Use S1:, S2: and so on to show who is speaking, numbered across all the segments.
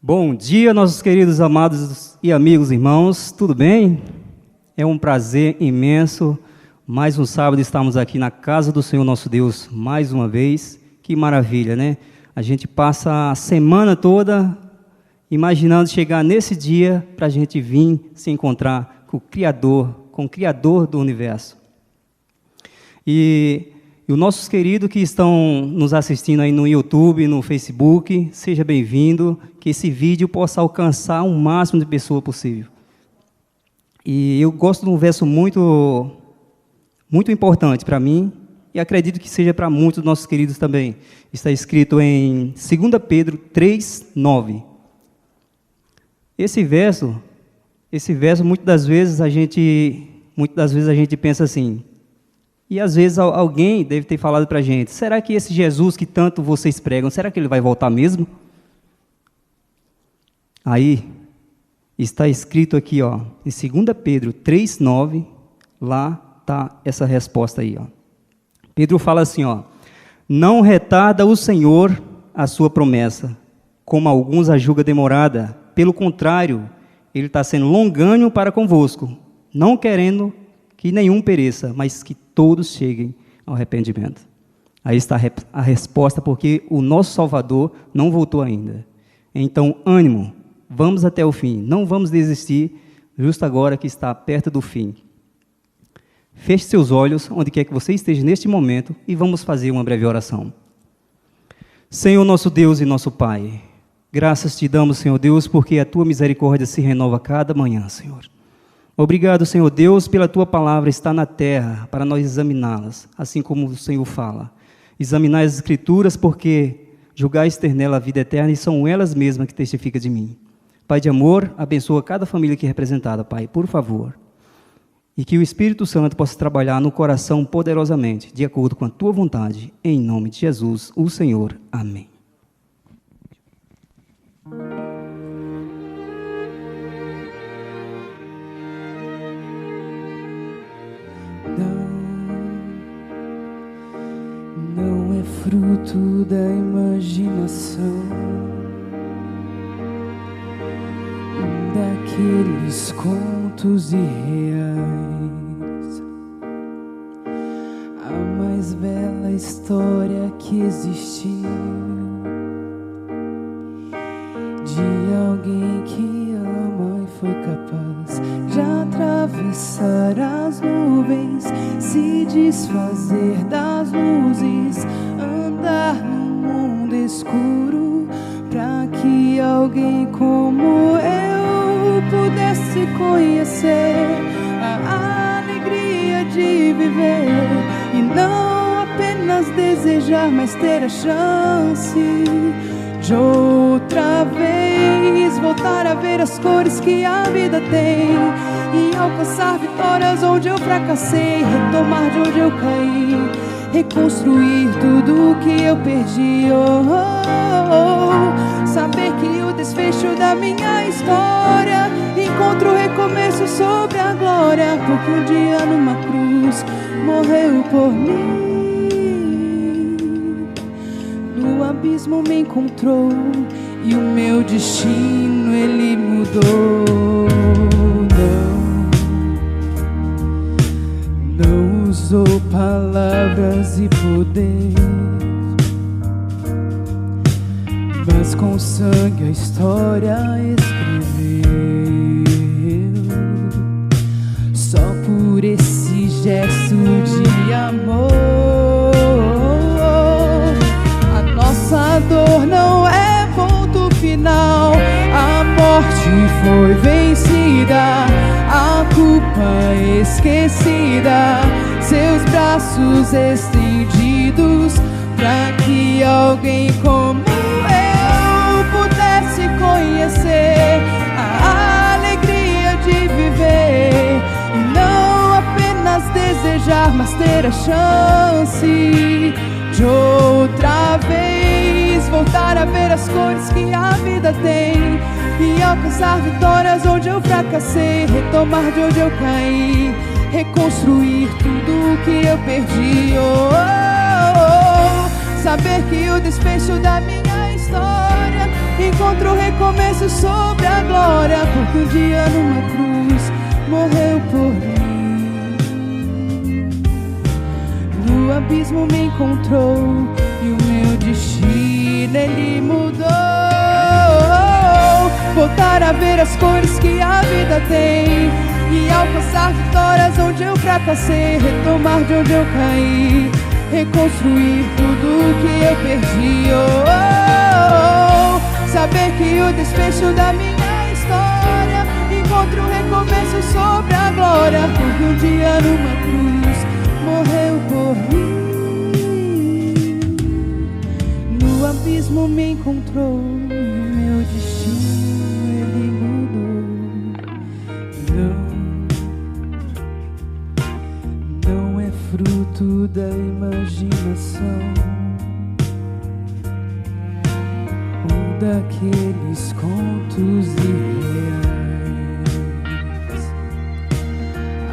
S1: Bom dia, nossos queridos amados e amigos irmãos, tudo bem? É um prazer imenso, mais um sábado estamos aqui na casa do Senhor nosso Deus, mais uma vez. Que maravilha, né? A gente passa a semana toda imaginando chegar nesse dia para a gente vir se encontrar com o Criador do Universo. E os nossos queridos que estão nos assistindo aí no YouTube, no Facebook, seja bem-vindo, que esse vídeo possa alcançar o máximo de pessoas possível. E eu gosto de um verso muito importante para mim, e acredito que seja para muitos dos nossos queridos também. Está escrito em 2 Pedro 3:9. Esse verso, muitas das vezes a gente pensa assim. E às vezes alguém deve ter falado para a gente, será que esse Jesus que tanto vocês pregam, será que ele vai voltar mesmo? Aí, está escrito aqui, ó, em 2 Pedro 3:9, lá está essa resposta aí. Ó. Pedro fala assim, ó, não retarda o Senhor a sua promessa, como alguns a julgam demorada, pelo contrário, ele está sendo longânimo para convosco, não querendo que nenhum pereça, mas que todos cheguem ao arrependimento. Aí está a resposta, porque o nosso Salvador não voltou ainda. Então, ânimo, vamos até o fim, não vamos desistir, justo agora que está perto do fim. Feche seus olhos, onde quer que você esteja neste momento, e vamos fazer uma breve oração. Senhor nosso Deus e nosso Pai, graças te damos, Senhor Deus, porque a tua misericórdia se renova cada manhã, Senhor. Obrigado, Senhor Deus, pela tua palavra está na terra, para nós examiná-las, assim como o Senhor fala. Examinar as Escrituras, porque julgais ter nela a vida eterna, e são elas mesmas que testificam de mim. Pai de amor, abençoa cada família aqui representada, Pai, por favor. E que o Espírito Santo possa trabalhar no coração poderosamente, de acordo com a tua vontade, em nome de Jesus, o Senhor. Amém.
S2: Não é fruto da imaginação daqueles contos irreais. A mais bela história que existiu de alguém que ama e foi capaz de atravessar as nuvens, se desfazer das luzes, andar no mundo escuro, para que alguém como eu pudesse conhecer a alegria de viver e não apenas desejar, mas ter a chance de outra vez voltar a ver as cores que a vida tem e alcançar vitórias onde eu fracassei, retomar de onde eu caí, reconstruir tudo o que eu perdi. Saber que o desfecho da minha história encontra o recomeço sobre a glória, porque um dia numa cruz morreu por mim. No abismo me encontrou e o meu destino ele mudou. Não usou palavras e poder, mas com sangue a história escreveu. Só por esse gesto de amor, a nossa dor não é ponto final. A morte foi vencida, a culpa esquecida, seus braços estendidos, para que alguém como eu pudesse conhecer a alegria de viver e não apenas desejar, mas ter a chance de outra vez voltar a ver as cores que a vida tem e alcançar vitórias onde eu fracassei, retomar de onde eu caí, reconstruir tudo o que eu perdi. Saber que o desfecho da minha história encontra encontro o recomeço sobre a glória, porque um dia numa cruz morreu por mim. No abismo me encontrou e o meu destino ele mudou. Voltar a ver as cores que a vida tem e alcançar vitórias onde eu fracassei, retomar de onde eu caí, reconstruir tudo que eu perdi. Saber que o desfecho da minha história encontra um recomeço sobre a glória, porque um dia numa cruz morreu por mim. No abismo me encontrou e o meu destino ele mudou. Não é fruto da imaginação ou daqueles contos irreais.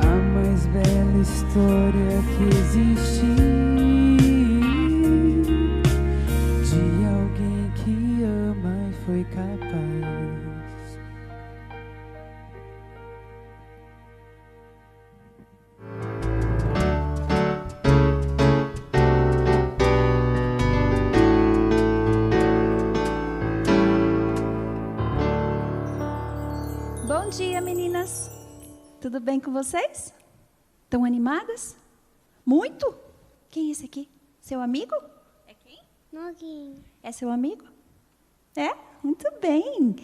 S2: A mais bela história que existe de alguém que ama e foi capaz.
S3: Bom dia, meninas. Tudo bem com vocês? Estão animadas? Muito? Quem é esse aqui? Seu amigo? É quem?
S4: Noguinho.
S3: É seu amigo? É? Muito bem.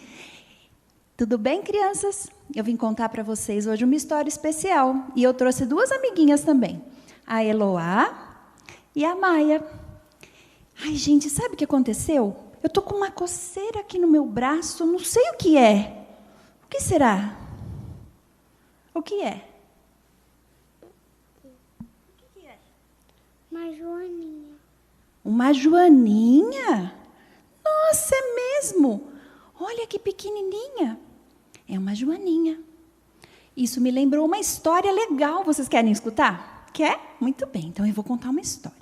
S3: Tudo bem, crianças? Eu vim contar para vocês hoje uma história especial. E eu trouxe duas amiguinhas também. A Eloá e a Maia. Ai, gente, sabe o que aconteceu? Eu tô com uma coceira aqui no meu braço, não sei o que é. O que será? O que é? O que é?
S4: Uma joaninha.
S3: Uma joaninha? Nossa, é mesmo? Olha que pequenininha. É uma joaninha. Isso me lembrou uma história legal. Vocês querem escutar? Quer? Muito bem, então eu vou contar uma história.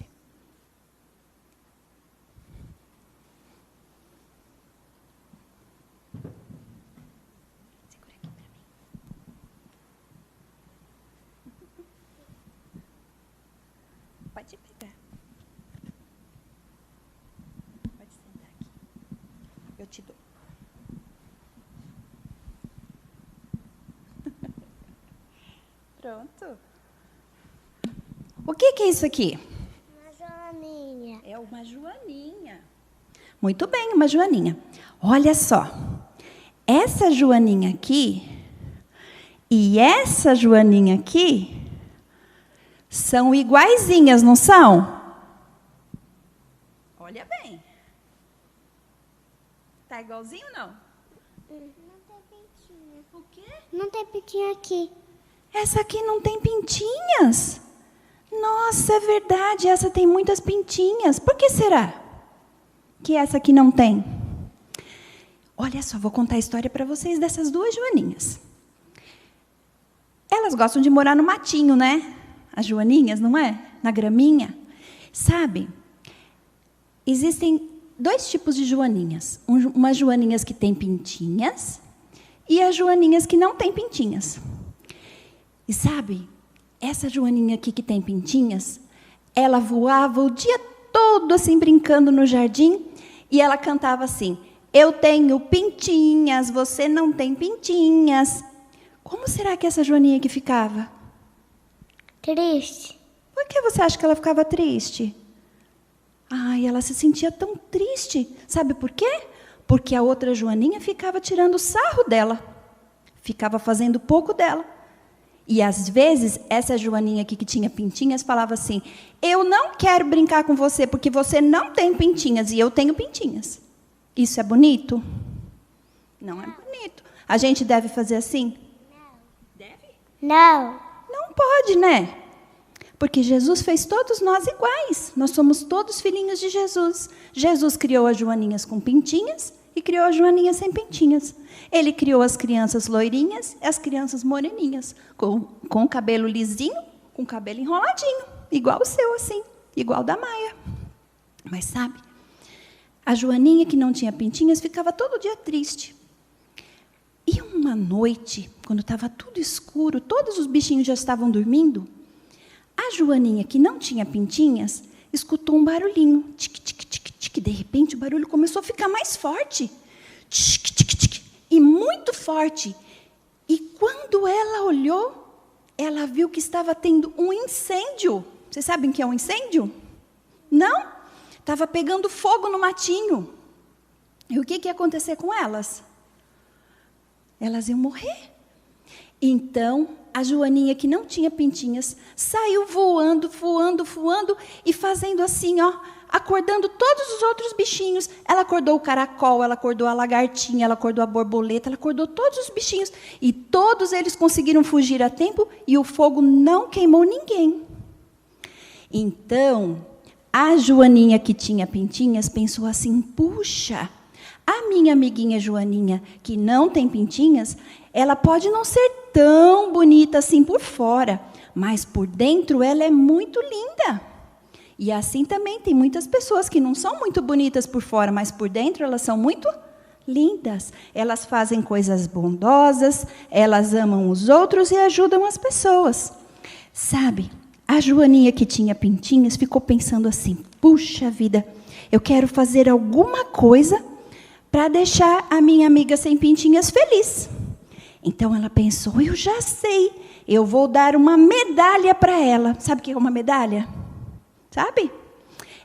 S3: Pode pegar. Pode sentar aqui. Eu te dou. Pronto. O que é isso aqui?
S4: Uma joaninha.
S3: É uma joaninha. Muito bem, uma joaninha. Olha só. Essa joaninha aqui e essa joaninha aqui são iguaizinhas, não são? Olha bem. Tá igualzinho ou não?
S4: Não tem pintinha.
S3: O quê?
S4: Não tem pintinha aqui.
S3: Essa aqui não tem pintinhas? Nossa, é verdade, essa tem muitas pintinhas. Por que será que essa aqui não tem? Olha só, vou contar a história para vocês dessas duas joaninhas. Elas gostam de morar no matinho, né? As joaninhas, não é? Na graminha. Sabe, existem dois tipos de joaninhas. Umas joaninhas que têm pintinhas e as joaninhas que não têm pintinhas. E sabe, essa joaninha aqui que tem pintinhas, ela voava o dia todo assim brincando no jardim e ela cantava assim: eu tenho pintinhas, você não tem pintinhas. Como será que essa joaninha aqui ficava?
S4: Triste.
S3: Por que você acha que ela ficava triste? Ai, ela se sentia tão triste. Sabe por quê? Porque a outra joaninha ficava tirando sarro dela. Ficava fazendo pouco dela. E, às vezes, essa joaninha aqui que tinha pintinhas falava assim: eu não quero brincar com você porque você não tem pintinhas e eu tenho pintinhas. Isso é bonito? Não é bonito. A gente deve fazer assim? Deve?
S4: Não.
S3: Não pode, né? Porque Jesus fez todos nós iguais. Nós somos todos filhinhos de Jesus. Jesus criou as joaninhas com pintinhas e criou as joaninhas sem pintinhas. Ele criou as crianças loirinhas e as crianças moreninhas, com o cabelo lisinho, com o cabelo enroladinho, igual o seu, assim, igual da Maia. Mas sabe, A Joaninha, que não tinha pintinhas, ficava todo dia triste. E uma noite, quando estava tudo escuro, todos os bichinhos já estavam dormindo, a Joaninha, que não tinha pintinhas, escutou um barulhinho. Tic, tic, tic, tic. De repente, o barulho começou a ficar mais forte. Tic, tic, tic. E muito forte. E quando ela olhou, ela viu que estava tendo um incêndio. Vocês sabem o que é um incêndio? Não? Estava pegando fogo no matinho. E o que ia acontecer com elas? Elas iam morrer. Então, a Joaninha, que não tinha pintinhas, saiu voando, voando, voando e fazendo assim, ó, acordando todos os outros bichinhos. Ela acordou o caracol, ela acordou a lagartinha, ela acordou a borboleta, ela acordou todos os bichinhos. E todos eles conseguiram fugir a tempo e o fogo não queimou ninguém. Então, a Joaninha, que tinha pintinhas, pensou assim, puxa, a minha amiguinha Joaninha, que não tem pintinhas, ela pode não ser tão bonita assim por fora, mas por dentro ela é muito linda. E assim também tem muitas pessoas que não são muito bonitas por fora, mas por dentro elas são muito lindas. Elas fazem coisas bondosas, elas amam os outros e ajudam as pessoas. Sabe, a Joaninha, que tinha pintinhas, ficou pensando assim, puxa vida, eu quero fazer alguma coisa para deixar a minha amiga sem pintinhas feliz. Então ela pensou, eu já sei, eu vou dar uma medalha para ela. Sabe o que é uma medalha? Sabe?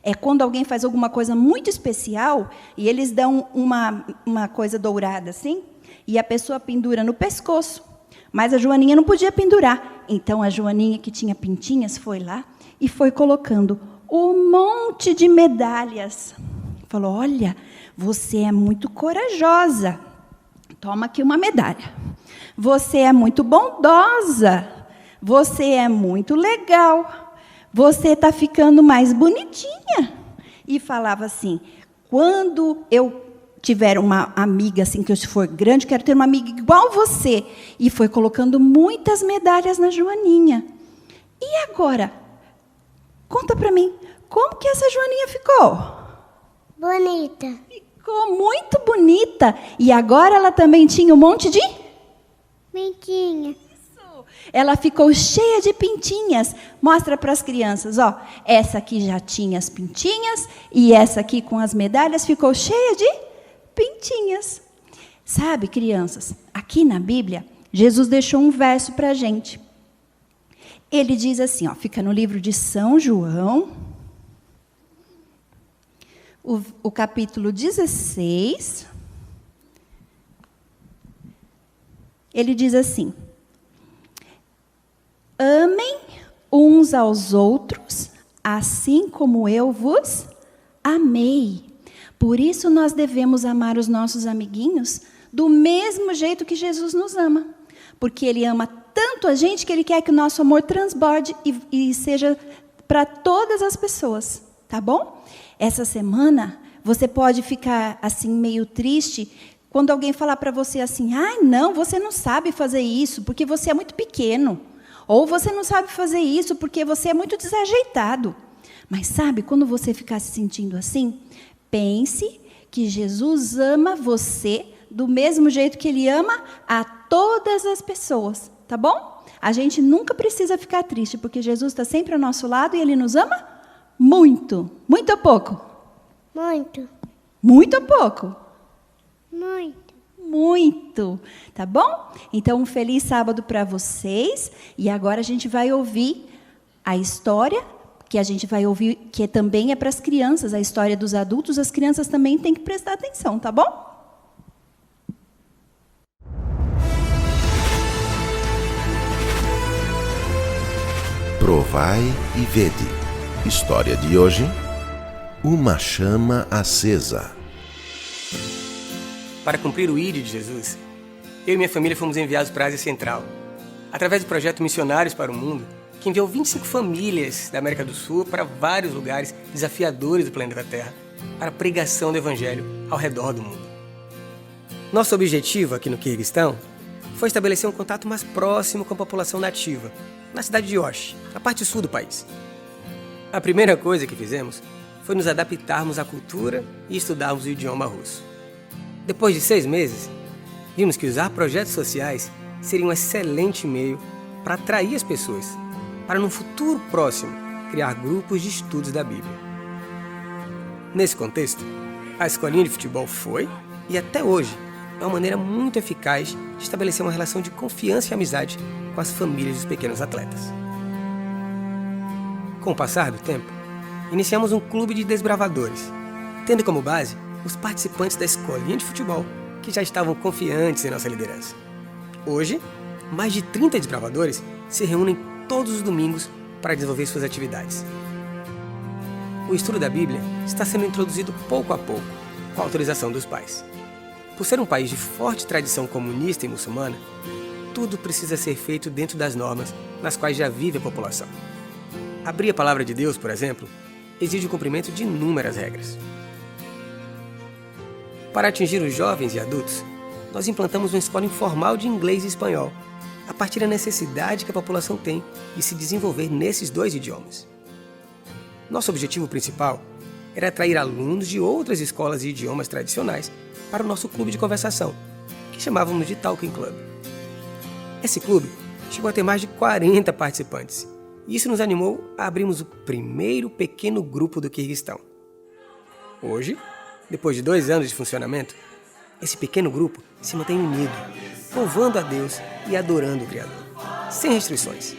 S3: É quando alguém faz alguma coisa muito especial e eles dão uma coisa dourada assim, e a pessoa pendura no pescoço. Mas a Joaninha não podia pendurar. Então a Joaninha, que tinha pintinhas, foi lá e foi colocando um monte de medalhas. Falou, olha, você é muito corajosa. Toma aqui uma medalha. Você é muito bondosa. Você é muito legal. Você está ficando mais bonitinha. E falava assim, quando eu tiver uma amiga, assim, que eu for grande, quero ter uma amiga igual você. E foi colocando muitas medalhas na Joaninha. E agora? Conta para mim, como que essa Joaninha ficou?
S4: Bonita.
S3: Ficou muito bonita. E agora ela também tinha um monte de...
S4: Pintinha.
S3: Ela ficou cheia de pintinhas. Mostra para as crianças, ó. Essa aqui já tinha as pintinhas e essa aqui com as medalhas ficou cheia de pintinhas. Sabe, crianças, aqui na Bíblia, Jesus deixou um verso para a gente. Ele diz assim, ó, fica no livro de São João, o capítulo 16. Ele diz assim, amem uns aos outros, assim como eu vos amei. Por isso nós devemos amar os nossos amiguinhos do mesmo jeito que Jesus nos ama. Porque Ele ama tanto a gente que Ele quer que o nosso amor transborde e seja para todas as pessoas. Tá bom? Essa semana, você pode ficar assim meio triste quando alguém falar para você assim, ah, não, você não sabe fazer isso porque você é muito pequeno. Ou você não sabe fazer isso porque você é muito desajeitado. Mas sabe, quando você ficar se sentindo assim, pense que Jesus ama você do mesmo jeito que Ele ama a todas as pessoas, tá bom? A gente nunca precisa ficar triste, porque Jesus está sempre ao nosso lado e Ele nos ama muito. Muito ou pouco?
S4: Muito.
S3: Muito ou pouco?
S4: Muito.
S3: Muito, tá bom? Então, um feliz sábado para vocês. E agora a gente vai ouvir a história, que a gente vai ouvir, que também é para as crianças, a história dos adultos. As crianças também têm que prestar atenção, tá bom?
S5: Provai e vede. História de hoje: uma chama acesa.
S6: Para cumprir o ID de Jesus, eu e minha família fomos enviados para a Ásia Central, através do projeto Missionários para o Mundo, que enviou 25 famílias da América do Sul para vários lugares desafiadores do planeta Terra, para a pregação do Evangelho ao redor do mundo. Nosso objetivo aqui no Quirguistão foi estabelecer um contato mais próximo com a população nativa, na cidade de Osh, na parte sul do país. A primeira coisa que fizemos foi nos adaptarmos à cultura e estudarmos o idioma russo. Depois de 6 meses, vimos que usar projetos sociais seria um excelente meio para atrair as pessoas, para no futuro próximo criar grupos de estudos da Bíblia. Nesse contexto, a escolinha de futebol foi, e até hoje, é uma maneira muito eficaz de estabelecer uma relação de confiança e amizade com as famílias dos pequenos atletas. Com o passar do tempo, iniciamos um clube de desbravadores, tendo como base os participantes da escolinha de futebol, que já estavam confiantes em nossa liderança. Hoje, mais de 30 desbravadores se reúnem todos os domingos para desenvolver suas atividades. O estudo da Bíblia está sendo introduzido pouco a pouco, com a autorização dos pais. Por ser um país de forte tradição comunista e muçulmana, tudo precisa ser feito dentro das normas nas quais já vive a população. Abrir a palavra de Deus, por exemplo, exige o cumprimento de inúmeras regras. Para atingir os jovens e adultos, nós implantamos uma escola informal de inglês e espanhol, a partir da necessidade que a população tem de se desenvolver nesses 2 idiomas. Nosso objetivo principal era atrair alunos de outras escolas de idiomas tradicionais para o nosso clube de conversação, que chamávamos de Talking Club. Esse clube chegou a ter mais de 40 participantes, e isso nos animou a abrirmos o primeiro pequeno grupo do Quirguistão. Hoje, depois de 2 anos de funcionamento, esse pequeno grupo se mantém unido, louvando a Deus e adorando o Criador, sem restrições.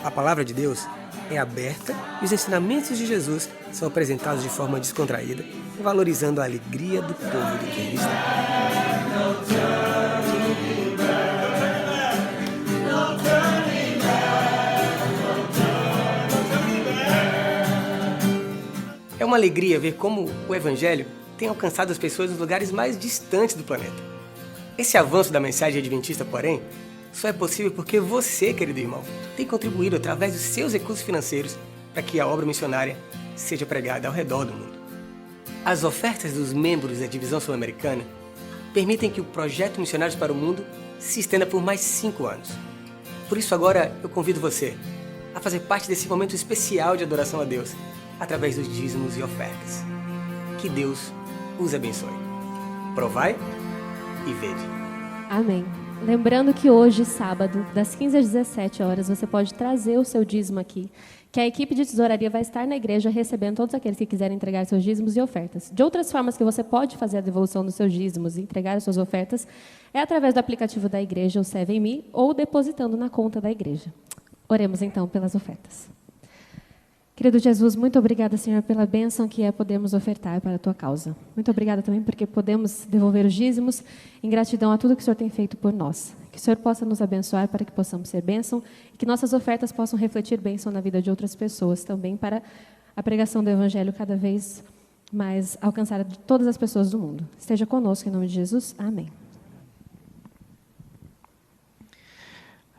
S6: A palavra de Deus é aberta e os ensinamentos de Jesus são apresentados de forma descontraída, valorizando a alegria do povo do Quirguistão. É uma alegria ver como o Evangelho tem alcançado as pessoas nos lugares mais distantes do planeta. Esse avanço da mensagem adventista, porém, só é possível porque você, querido irmão, tem contribuído através dos seus recursos financeiros para que a obra missionária seja pregada ao redor do mundo. As ofertas dos membros da Divisão Sul-Americana permitem que o projeto Missionários para o Mundo se estenda por mais 5 anos. Por isso agora eu convido você a fazer parte desse momento especial de adoração a Deus através dos dízimos e ofertas. Que Deus os abençoe. Provai e vede.
S7: Amém. Lembrando que hoje, sábado, das 15 às 17 horas, você pode trazer o seu dízimo aqui, que a equipe de tesouraria vai estar na igreja recebendo todos aqueles que quiserem entregar seus dízimos e ofertas. De outras formas que você pode fazer a devolução dos seus dízimos e entregar as suas ofertas é através do aplicativo da igreja, o SevenMe, ou depositando na conta da igreja. Oremos então pelas ofertas. Querido Jesus, muito obrigada, Senhor, pela bênção que é podermos ofertar para a Tua causa. Muito obrigada também porque podemos devolver os dízimos em gratidão a tudo que o Senhor tem feito por nós. Que o Senhor possa nos abençoar para que possamos ser bênção e que nossas ofertas possam refletir bênção na vida de outras pessoas também, para a pregação do Evangelho cada vez mais alcançar todas as pessoas do mundo. Esteja conosco em nome de Jesus. Amém.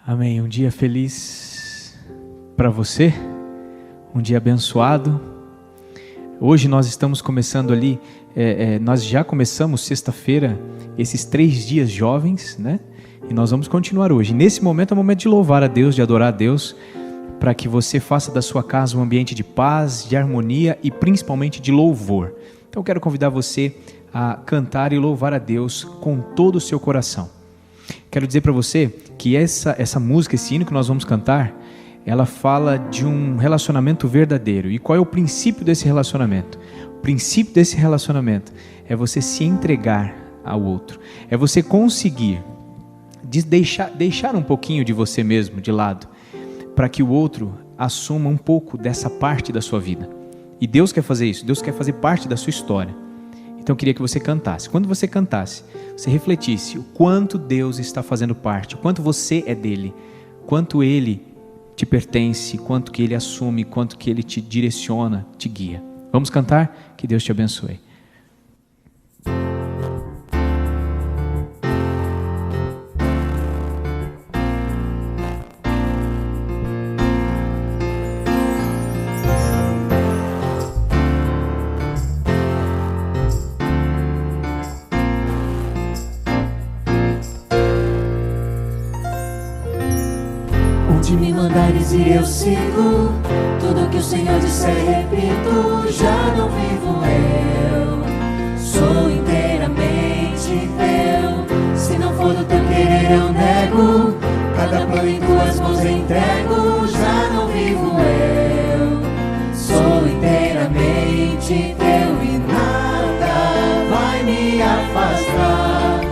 S8: Amém. Um dia feliz para você. Um dia abençoado. Hoje nós estamos começando ali, nós já começamos sexta-feira, esses 3 dias jovens, né? E nós vamos continuar hoje. Nesse momento é o momento de louvar a Deus, de adorar a Deus, para que você faça da sua casa um ambiente de paz, de harmonia e principalmente de louvor. Então eu quero convidar você a cantar e louvar a Deus com todo o seu coração. Quero dizer para você que essa música, esse hino que nós vamos cantar, ela fala de um relacionamento verdadeiro. E qual é o princípio desse relacionamento? O princípio desse relacionamento é você se entregar ao outro. É você conseguir deixar um pouquinho de você mesmo de lado, para que o outro assuma um pouco dessa parte da sua vida. E Deus quer fazer isso. Deus quer fazer parte da sua história. Então eu queria que você cantasse. Quando você cantasse, você refletisse o quanto Deus está fazendo parte, o quanto você é dele, quanto ele te pertence, quanto que ele assume, quanto que ele te direciona, te guia. Vamos cantar? Que Deus te abençoe.
S2: Onde me mandares e eu sigo, tudo que o Senhor disser repito. Já não vivo eu, sou inteiramente teu. Se não for do teu querer eu nego, cada plano em tuas mãos entrego. Já não vivo eu, sou inteiramente teu e nada vai me afastar.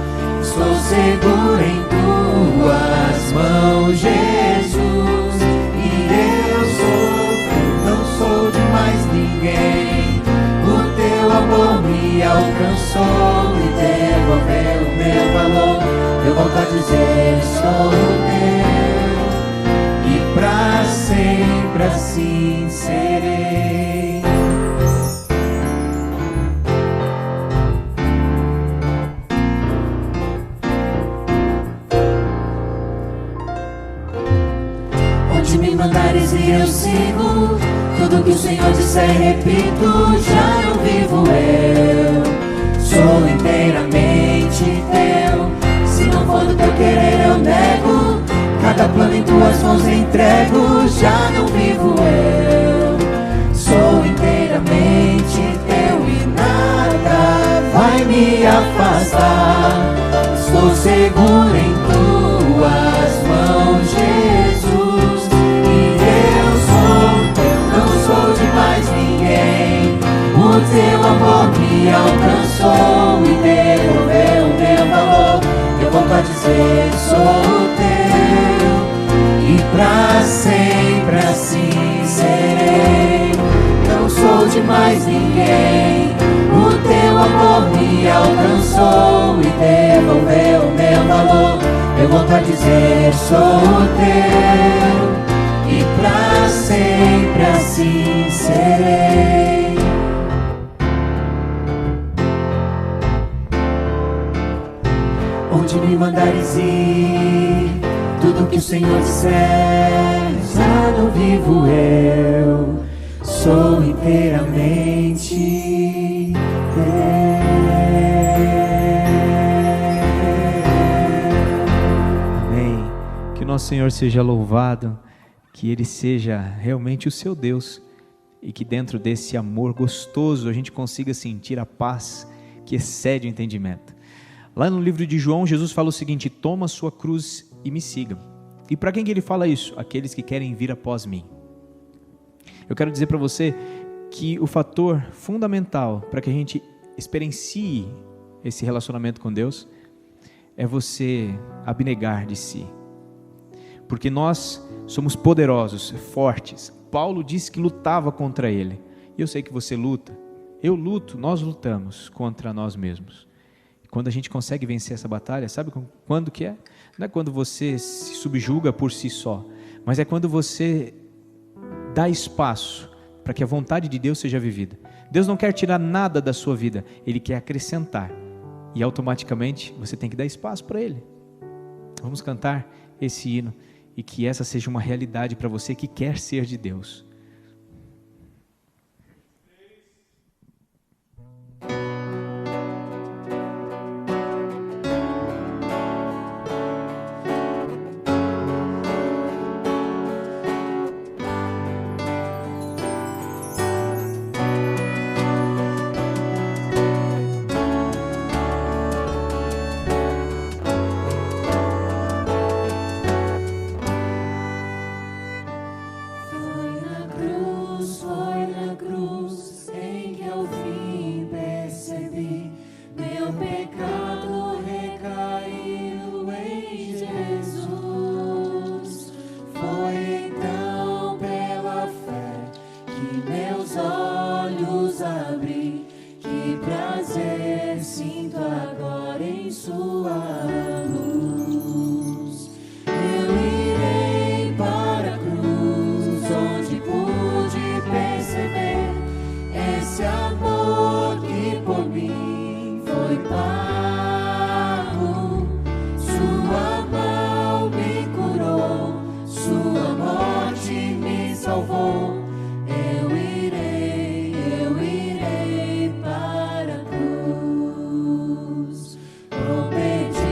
S2: Estou seguro em tuas mãos, Jesus, e eu sou teu, não sou de mais ninguém. O teu amor me alcançou e devolveu o meu valor. Eu volto a dizer, sou teu, e pra sempre assim serei. Onde me mandares e eu sigo, tudo que o Senhor disser repito. Já não vivo eu, sou inteiramente teu. Se não for do teu querer eu nego, cada plano em tuas mãos entrego. Já não vivo eu, sou inteiramente teu e nada vai me afastar. Estou seguro em tuas mãos, Jesus, e eu sou teu, não sou de mais ninguém. O teu amor me alcançou e devolveu o meu valor. Eu volto a dizer, sou teu, e pra sempre assim serei. Não sou de mais ninguém, o teu amor me alcançou e devolveu o meu valor. Eu volto a dizer, sou teu, e pra sempre assim serei. Onde me mandares ir, tudo que o Senhor disser. Já não vivo eu, sou inteiramente teu.
S8: Amém. Que o nosso Senhor seja louvado, que Ele seja realmente o seu Deus e que dentro desse amor gostoso a gente consiga sentir a paz que excede o entendimento. Lá no livro de João, Jesus fala o seguinte: toma a sua cruz e me siga. E para quem que Ele fala isso? Aqueles que querem vir após mim. Eu quero dizer para você que o fator fundamental para que a gente experiencie esse relacionamento com Deus é você abnegar de si. Porque nós somos poderosos, fortes. Paulo disse que lutava contra ele. E eu sei que você luta. Eu luto, nós lutamos contra nós mesmos. Quando a gente consegue vencer essa batalha, sabe quando que é? Não é quando você se subjuga por si só, mas é quando você dá espaço para que a vontade de Deus seja vivida. Deus não quer tirar nada da sua vida, Ele quer acrescentar. E automaticamente você tem que dar espaço para Ele. Vamos cantar esse hino e que essa seja uma realidade para você que quer ser de Deus.
S2: Prometi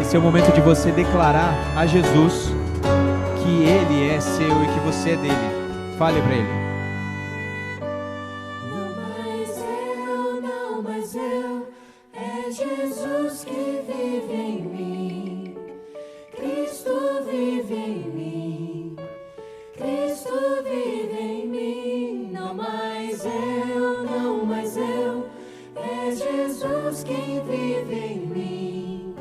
S8: Esse é o momento de você declarar a Jesus que Ele é seu e que você é dele. Fale para Ele.
S2: Não mais eu, é Jesus que vive em mim. Cristo vive em mim. Cristo vive em mim. Não mais eu, é Jesus quem vive em mim.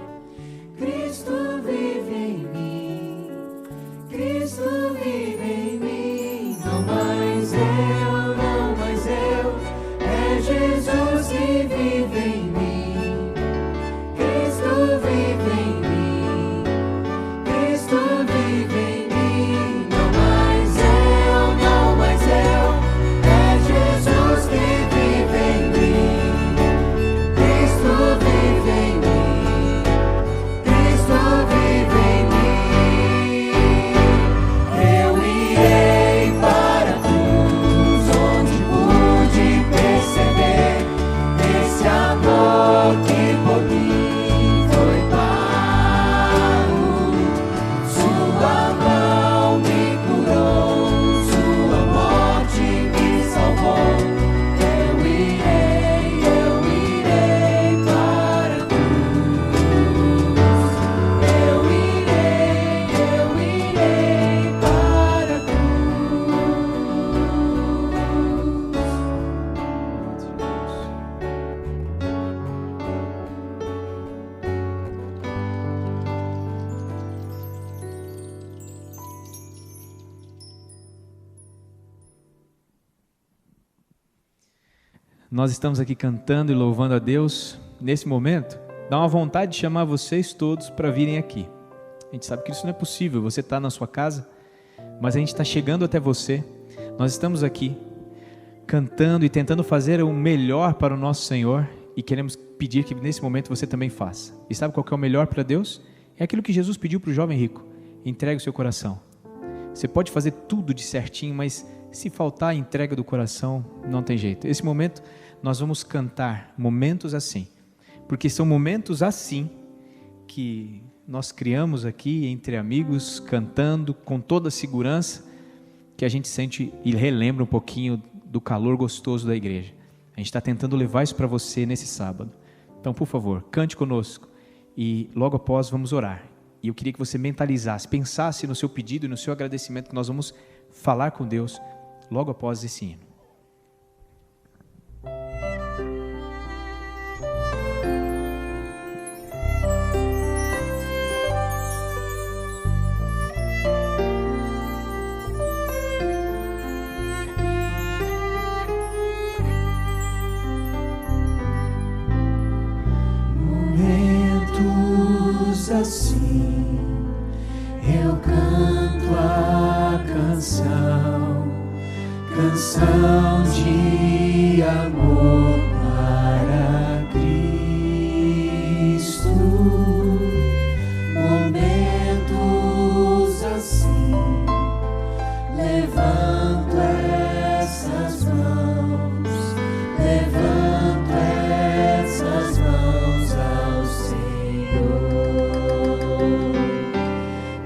S2: Cristo vive em mim. Cristo vive em mim. Não mais eu, é Jesus que vive em mim. Cristo vive em mim. Cristo vive em mim. Não mais eu, é Jesus que vive em mim. Cristo vive em mim. Cristo vive em mim. Eu irei para a cruz, onde pude perceber esse amor que por mim foi pago. Sua mão me curou, sua morte me salvou. Eu irei para a cruz. Eu irei para a cruz.
S8: Nós estamos aqui cantando e louvando a Deus. Nesse momento, dá uma vontade de chamar vocês todos para virem aqui. A gente sabe que isso não é possível, você está na sua casa, mas a gente está chegando até você. Nós estamos aqui cantando e tentando fazer o melhor para o nosso Senhor e queremos pedir que nesse momento você também faça. E sabe qual que é o melhor para Deus? É aquilo que Jesus pediu para o jovem rico: entregue o seu coração. Você pode fazer tudo de certinho, mas se faltar a entrega do coração, não tem jeito. Esse momento nós vamos cantar momentos assim, porque são momentos assim que nós criamos aqui entre amigos, cantando com toda a segurança, que a gente sente e relembra um pouquinho do calor gostoso da igreja. A gente está tentando levar isso para você nesse sábado. Então, por favor, cante conosco e logo após vamos orar. E eu queria que você mentalizasse, pensasse no seu pedido e no seu agradecimento, que nós vamos falar com Deus logo após esse hino.
S2: Momentos assim eu canto a canção de amor para Cristo. Momentos assim levanto essas mãos ao Senhor,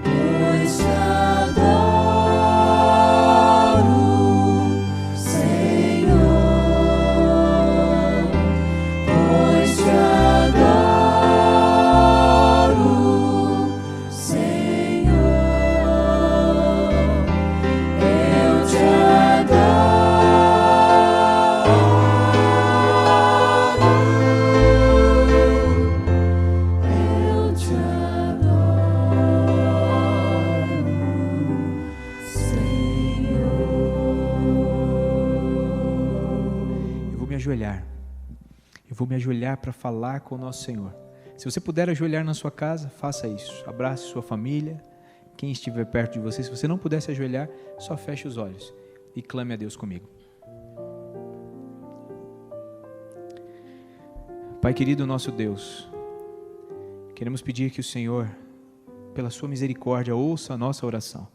S2: pois te adoro, Senhor, pois te adoro, Senhor, eu te
S8: Eu vou me ajoelhar para falar com o nosso Senhor. Se você puder ajoelhar na sua casa, faça isso. Abrace sua família, quem estiver perto de você. Se você não puder se ajoelhar, só feche os olhos e clame a Deus comigo. Pai querido, nosso Deus, queremos pedir que o Senhor, pela sua misericórdia, ouça a nossa oração.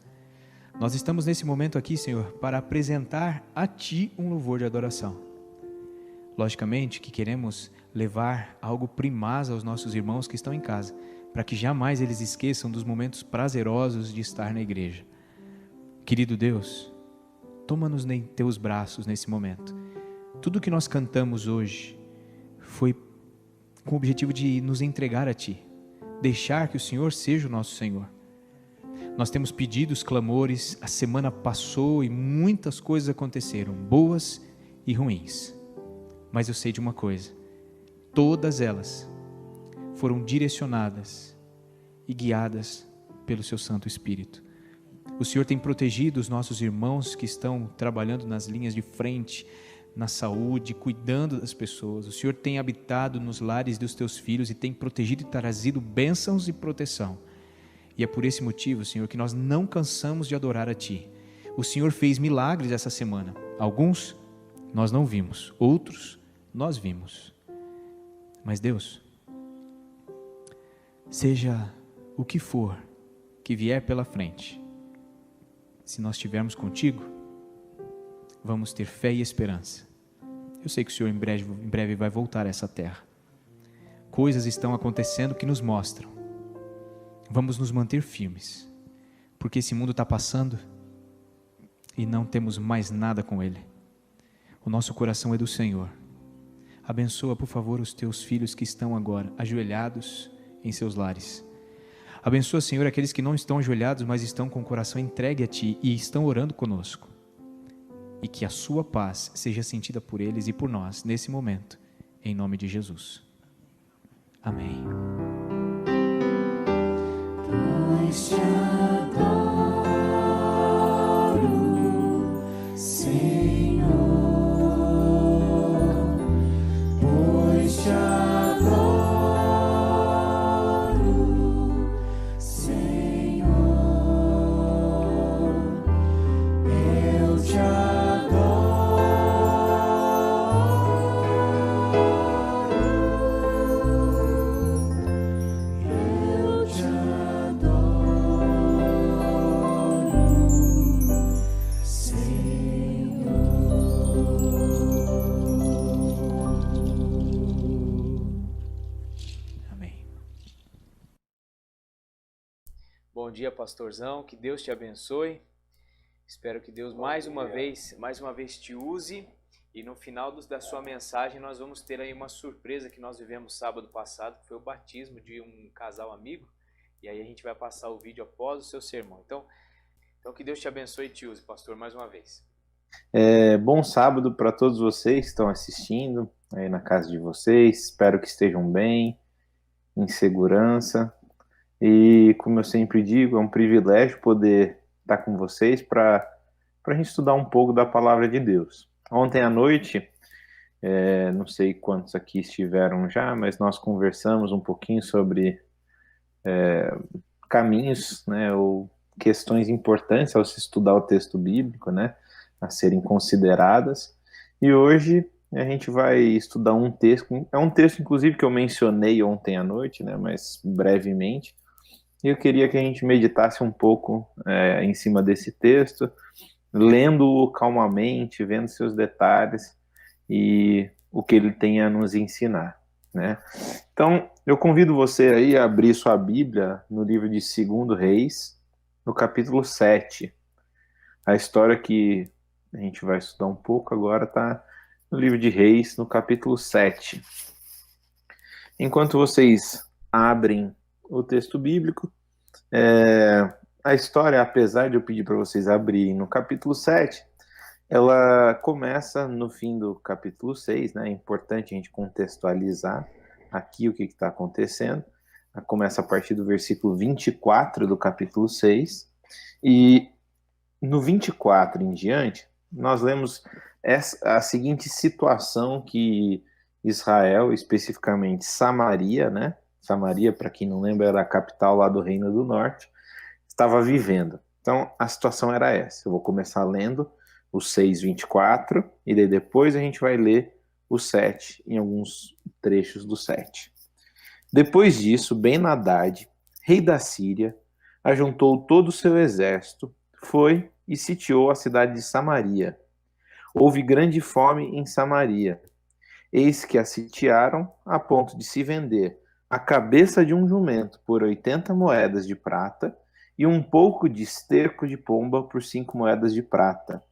S8: Nós estamos nesse momento aqui, Senhor, para apresentar a Ti um louvor de adoração. Logicamente que queremos levar algo primaz aos nossos irmãos que estão em casa, para que jamais eles esqueçam dos momentos prazerosos de estar na igreja. Querido Deus, toma-nos em teus braços nesse momento. Tudo que nós cantamos hoje foi com o objetivo de nos entregar a Ti, deixar que o Senhor seja o nosso Senhor. Nós temos pedidos, clamores, a semana passou e muitas coisas aconteceram, boas e ruins. Mas eu sei de uma coisa, todas elas foram direcionadas e guiadas pelo Seu Santo Espírito. O Senhor tem protegido os nossos irmãos que estão trabalhando nas linhas de frente, na saúde, cuidando das pessoas. O Senhor tem habitado nos lares dos Teus filhos e tem protegido e trazido bênçãos e proteção. E é por esse motivo, Senhor, que nós não cansamos de adorar a Ti. O Senhor fez milagres essa semana. Alguns nós não vimos, outros nós vimos. Mas Deus, seja o que for que vier pela frente, se nós estivermos contigo, vamos ter fé e esperança. Eu sei que o Senhor em breve vai voltar a essa terra. Coisas estão acontecendo que nos mostram. Vamos nos manter firmes, porque esse mundo está passando e não temos mais nada com ele. O nosso coração é do Senhor. Abençoa, por favor, os teus filhos que estão agora ajoelhados em seus lares. Abençoa, Senhor, aqueles que não estão ajoelhados, mas estão com o coração entregue a Ti e estão orando conosco. E que a Sua paz seja sentida por eles e por nós nesse momento, em nome de Jesus. Amém.
S2: Pois te adoro, Senhor, pois te adoro, Senhor, eu te
S8: Bom dia, pastorzão, que Deus te abençoe. Espero que Deus mais uma vez te use. E no final da sua mensagem nós vamos ter aí uma surpresa que nós vivemos sábado passado, que foi o batismo de um casal amigo. E aí a gente vai passar o vídeo após o seu sermão. Então que Deus te abençoe e te use, pastor, mais uma vez.
S9: Bom sábado para todos vocês que estão assistindo aí na casa de vocês. Espero que estejam bem, em segurança. E como eu sempre digo, é um privilégio poder estar com vocês para a gente estudar um pouco da palavra de Deus. Ontem à noite, não sei quantos aqui estiveram já, mas nós conversamos um pouquinho sobre caminhos, né, ou questões importantes ao se estudar o texto bíblico, né, a serem consideradas. E hoje a gente vai estudar um texto, é um texto inclusive que eu mencionei ontem à noite, né, mas brevemente. E eu queria que a gente meditasse um pouco em cima desse texto, lendo-o calmamente, vendo seus detalhes e o que ele tem a nos ensinar, né? Então, eu convido você aí a abrir sua Bíblia no livro de 2 Reis, no capítulo 7. A história que a gente vai estudar um pouco agora está no livro de Reis, no capítulo 7. Enquanto vocês abrem o texto bíblico, a história, apesar de eu pedir para vocês abrirem no capítulo 7, ela começa no fim do capítulo 6, né? É importante a gente contextualizar aqui o que está acontecendo. Ela começa a partir do versículo 24 do capítulo 6, e no 24 em diante, nós lemos a seguinte situação que Israel, especificamente Samaria, né? Samaria, para quem não lembra, era a capital lá do Reino do Norte, estava vivendo. Então, a situação era essa. Eu vou começar lendo o 6:24, e daí depois a gente vai ler o 7, em alguns trechos do 7. Depois disso, Ben-Hadad, rei da Síria, ajuntou todo o seu exército, foi e sitiou a cidade de Samaria. Houve grande fome em Samaria. Eis que a sitiaram a ponto de se vender a cabeça de um jumento por 80 moedas de prata e um pouco de esterco de pomba por 5 moedas de prata.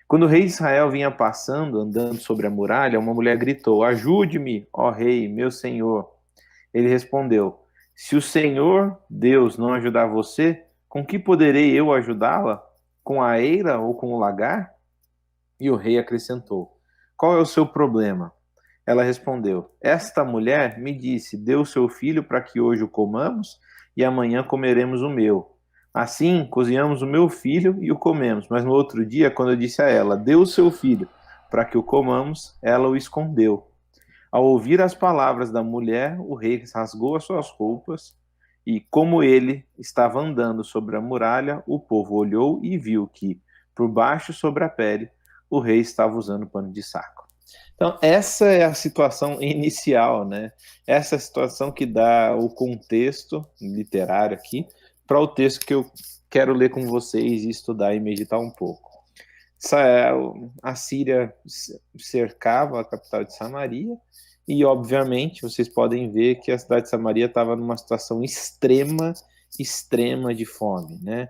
S9: Quando o rei de Israel vinha passando, andando sobre a muralha, uma mulher gritou: Ajude-me, ó rei, meu senhor. Ele respondeu: Se o Senhor Deus não ajudar você, com que poderei eu ajudá-la? Com a eira ou com o lagar? E o rei acrescentou: Qual é o seu problema? Ela respondeu: Esta mulher me disse: Dê o seu filho para que hoje o comamos e amanhã comeremos o meu. Assim, cozinhamos o meu filho e o comemos. Mas no outro dia, quando eu disse a ela: Dê o seu filho para que o comamos, ela o escondeu. Ao ouvir as palavras da mulher, o rei rasgou as suas roupas e, como ele estava andando sobre a muralha, o povo olhou e viu que, por baixo sobre a pele, o rei estava usando pano de saco. Então, essa é a situação inicial, né? Essa é a situação que dá o contexto literário aqui para o texto que eu quero ler com vocês e estudar e meditar um pouco. A Síria cercava a capital de Samaria e, obviamente, vocês podem ver que a cidade de Samaria estava numa situação extrema de fome, né?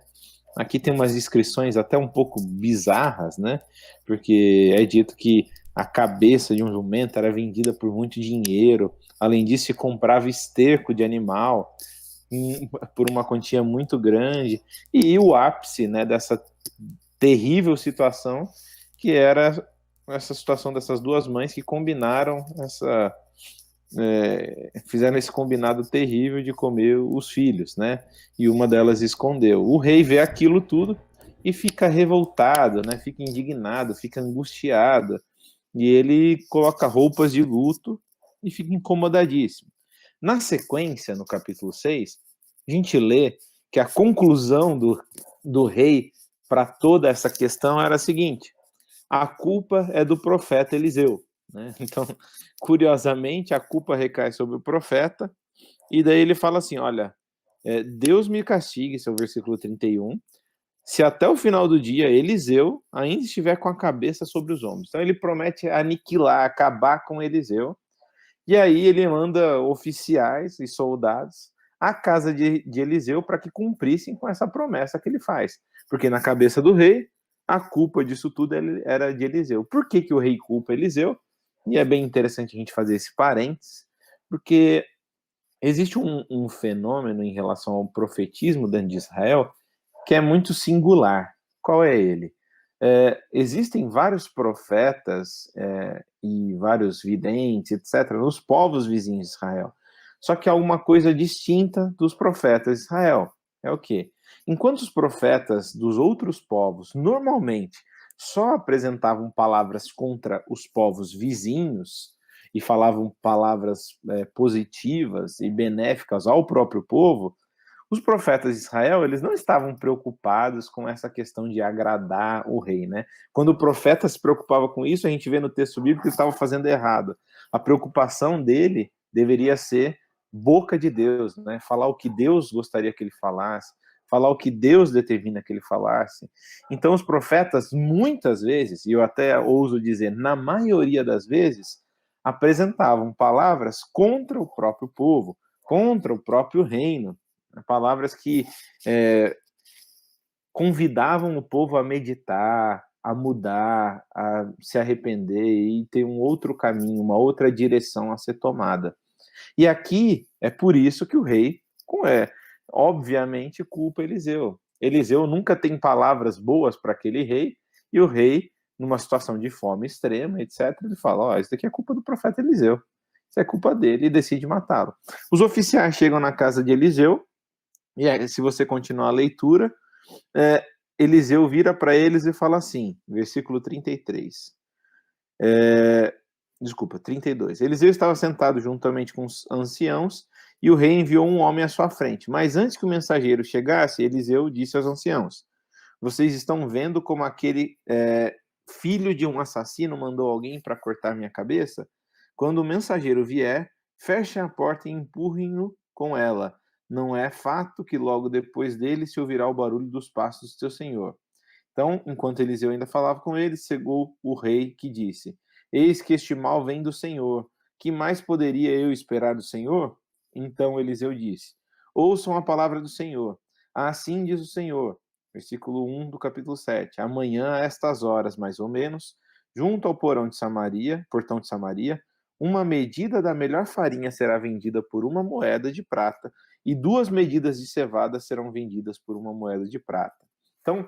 S9: Aqui tem umas descrições até um pouco bizarras, né? Porque é dito que a cabeça de um jumento era vendida por muito dinheiro. Além disso, se comprava esterco de animal por uma quantia muito grande. E o ápice, né, dessa terrível situação, que era essa situação dessas duas mães que combinaram fizeram esse combinado terrível de comer os filhos, né? E uma delas escondeu. O rei vê aquilo tudo e fica revoltado, né? Fica indignado, fica angustiado. E ele coloca roupas de luto e fica incomodadíssimo. Na sequência, no capítulo 6, a gente lê que a conclusão do rei para toda essa questão era a seguinte: a culpa é do profeta Eliseu, né? Então, curiosamente, a culpa recai sobre o profeta, e daí ele fala assim: olha, Deus me castigue, esse é o versículo 31, se até o final do dia Eliseu ainda estiver com a cabeça sobre os ombros. Então ele promete aniquilar, acabar com Eliseu, e aí ele manda oficiais e soldados à casa de Eliseu para que cumprissem com essa promessa que ele faz. Porque na cabeça do rei, a culpa disso tudo era de Eliseu. Por que o rei culpa Eliseu? E é bem interessante a gente fazer esse parênteses, porque existe um fenômeno em relação ao profetismo dentro de Israel que é muito singular. Qual é ele? Existem vários profetas e vários videntes, etc., nos povos vizinhos de Israel. Só que há uma coisa distinta dos profetas de Israel. É o quê? Enquanto os profetas dos outros povos normalmente só apresentavam palavras contra os povos vizinhos e falavam palavras positivas e benéficas ao próprio povo, os profetas de Israel, eles não estavam preocupados com essa questão de agradar o rei, né? Quando o profeta se preocupava com isso, a gente vê no texto bíblico que ele estava fazendo errado. A preocupação dele deveria ser boca de Deus, né? Falar o que Deus gostaria que ele falasse, falar o que Deus determina que ele falasse. Então, os profetas, muitas vezes, e eu até ouso dizer, na maioria das vezes, apresentavam palavras contra o próprio povo, contra o próprio reino, palavras que convidavam o povo a meditar, a mudar, a se arrepender e ter um outro caminho, uma outra direção a ser tomada. E aqui é por isso que o rei, obviamente, culpa Eliseu. Eliseu nunca tem palavras boas para aquele rei, e o rei, numa situação de fome extrema, etc., ele fala: isso daqui é culpa do profeta Eliseu, isso é culpa dele, e decide matá-lo. Os oficiais chegam na casa de Eliseu, e aí, se você continuar a leitura, Eliseu vira para eles e fala assim, versículo 33. 32. Eliseu estava sentado juntamente com os anciãos, e o rei enviou um homem à sua frente. Mas antes que o mensageiro chegasse, Eliseu disse aos anciãos: vocês estão vendo como aquele filho de um assassino mandou alguém para cortar minha cabeça? Quando o mensageiro vier, fechem a porta e empurrem-no com ela. Não é fato que logo depois dele se ouvirá o barulho dos passos do seu senhor. Então, enquanto Eliseu ainda falava com ele, chegou o rei, que disse: eis que este mal vem do Senhor. Que mais poderia eu esperar do Senhor? Então Eliseu disse: ouçam a palavra do Senhor. Assim diz o Senhor, versículo 1 do capítulo 7. Amanhã, a estas horas, mais ou menos, junto ao portão de Samaria, uma medida da melhor farinha será vendida por uma moeda de prata, e 2 medidas de cevada serão vendidas por uma moeda de prata. Então,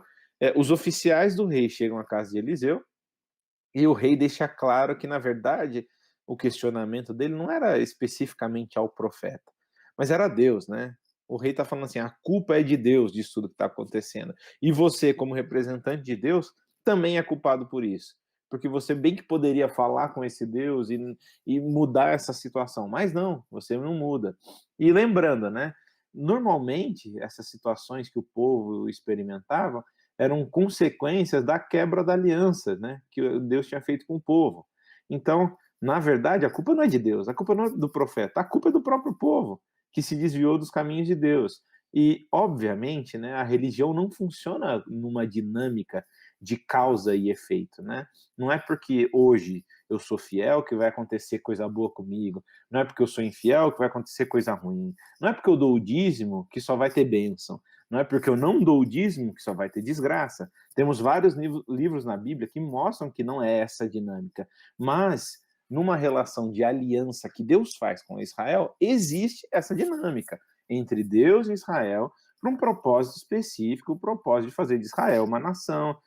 S9: os oficiais do rei chegam à casa de Eliseu, e o rei deixa claro que, na verdade, o questionamento dele não era especificamente ao profeta, mas era a Deus, né? O rei está falando assim, a culpa é de Deus disso tudo que está acontecendo. E você, como representante de Deus, também é culpado por isso. Porque você bem que poderia falar com esse Deus e mudar essa situação, mas não, você não muda. E lembrando, né? Normalmente, essas situações que o povo experimentava eram consequências da quebra da aliança, né? Que Deus tinha feito com o povo. Então, na verdade, a culpa não é de Deus, a culpa não é do profeta, a culpa é do próprio povo, que se desviou dos caminhos de Deus. E, obviamente, né, a religião não funciona numa dinâmica de causa e efeito, né? Não é porque hoje eu sou fiel que vai acontecer coisa boa comigo, não é porque eu sou infiel que vai acontecer coisa ruim, não é porque eu dou o dízimo que só vai ter bênção, não é porque eu não dou o dízimo que só vai ter desgraça. Temos vários livros na Bíblia que mostram que não é essa dinâmica, mas numa relação de aliança que Deus faz com Israel, existe essa dinâmica entre Deus e Israel para um propósito específico, o propósito de fazer de Israel uma nação,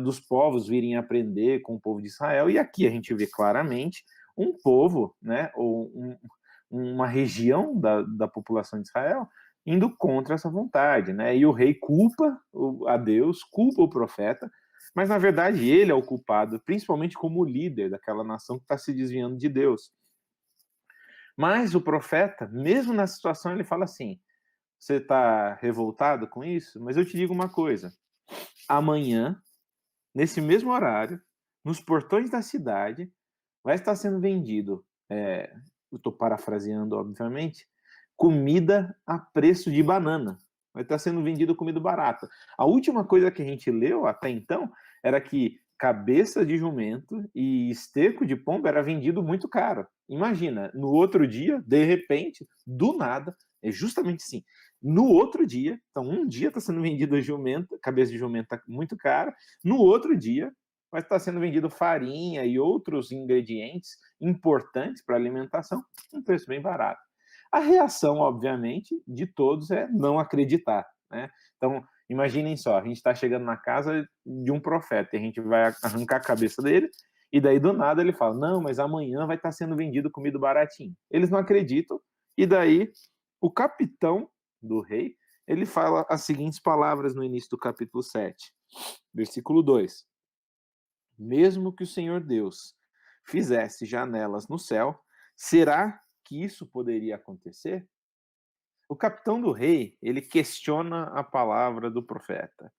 S9: dos povos virem aprender com o povo de Israel, e aqui a gente vê claramente um povo, né, ou uma região da população de Israel indo contra essa vontade, né, e o rei culpa a Deus, culpa o profeta, mas na verdade ele é o culpado, principalmente como líder daquela nação que está se desviando de Deus. Mas o profeta, mesmo nessa situação, ele fala assim, você está revoltado com isso? Mas eu te digo uma coisa, amanhã, nesse mesmo horário, nos portões da cidade, vai estar sendo vendido, eu estou parafraseando, obviamente, comida a preço de banana. Vai estar sendo vendido comida barata. A última coisa que a gente leu até então era que cabeça de jumento e esterco de pomba era vendido muito caro. Imagina, no outro dia, de repente, do nada, é justamente assim, no outro dia, então um dia está sendo vendido cabeça de jumento muito cara, no outro dia vai estar sendo vendido farinha e outros ingredientes importantes para a alimentação, um preço bem barato. A reação, obviamente, de todos é não acreditar, né? Então, imaginem só, a gente está chegando na casa de um profeta, e a gente vai arrancar a cabeça dele, e daí do nada ele fala, não, mas amanhã vai estar sendo vendido comida baratinho. Eles não acreditam, e daí o capitão do rei, ele fala as seguintes palavras no início do capítulo 7, versículo 2. Mesmo que o Senhor Deus fizesse janelas no céu, será que isso poderia acontecer? O capitão do rei, ele questiona a palavra do profeta.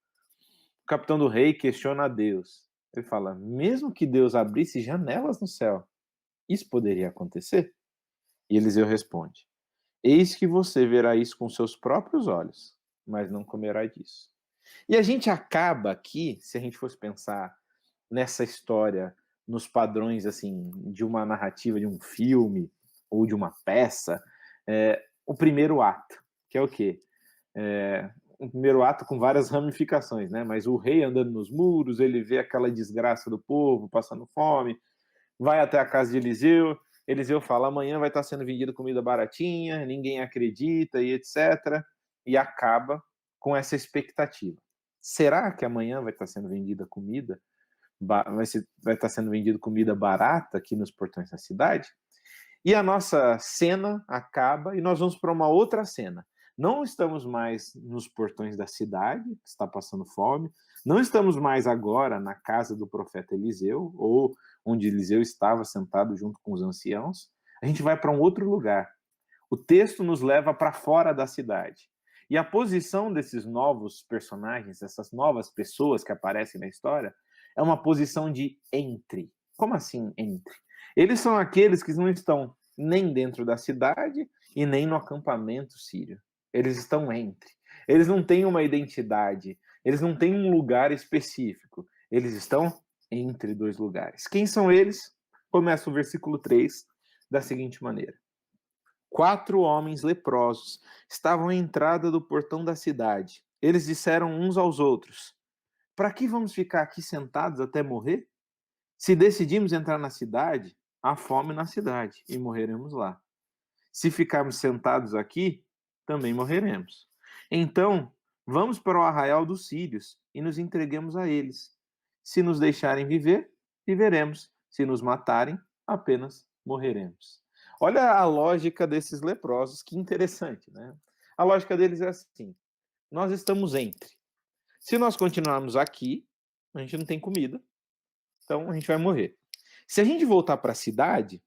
S9: O capitão do rei questiona a Deus. Ele fala, mesmo que Deus abrisse janelas no céu, isso poderia acontecer? E Eliseu responde, eis que você verá isso com seus próprios olhos, mas não comerá disso. E a gente acaba aqui, se a gente fosse pensar nessa história, nos padrões assim de uma narrativa, de um filme ou de uma peça, o primeiro ato, que é o quê? Um primeiro ato com várias ramificações, né? Mas o rei andando nos muros, ele vê aquela desgraça do povo, passando fome, vai até a casa de Eliseu, Eliseu fala, amanhã vai estar sendo vendida comida baratinha, ninguém acredita e etc. E acaba com essa expectativa. Será que amanhã vai estar sendo vendida comida? Vai estar sendo vendido comida barata aqui nos portões da cidade? E a nossa cena acaba e nós vamos para uma outra cena. Não estamos mais nos portões da cidade, que está passando fome, não estamos mais agora na casa do profeta Eliseu, ou onde Eliseu estava sentado junto com os anciãos. A gente vai para um outro lugar. O texto nos leva para fora da cidade. E a posição desses novos personagens, essas novas pessoas que aparecem na história, é uma posição de entre. Como assim entre? Eles são aqueles que não estão nem dentro da cidade e nem no acampamento sírio. Eles estão entre. Eles não têm uma identidade. Eles não têm um lugar específico. Eles estão entre dois lugares. Quem são eles? Começa o versículo 3 da seguinte maneira. 4 homens leprosos estavam à entrada do portão da cidade. Eles disseram uns aos outros: para que vamos ficar aqui sentados até morrer? Se decidimos entrar na cidade, há fome na cidade e morreremos lá. Se ficarmos sentados aqui, também morreremos. Então, vamos para o arraial dos sírios e nos entreguemos a eles. Se nos deixarem viver, viveremos. Se nos matarem, apenas morreremos. Olha a lógica desses leprosos, que interessante, né? A lógica deles é assim: nós estamos entre. Se nós continuarmos aqui, a gente não tem comida, então a gente vai morrer. Se a gente voltar para a cidade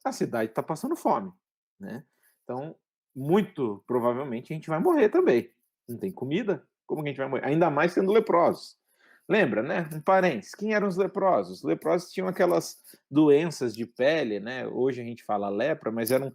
S9: está passando fome, né? Então, muito provavelmente a gente vai morrer também. Não tem comida? Como que a gente vai morrer? Ainda mais sendo leprosos. Lembra, né? Um parênteses. Quem eram os leprosos? Os leprosos tinham aquelas doenças de pele, né? Hoje a gente fala lepra, mas eram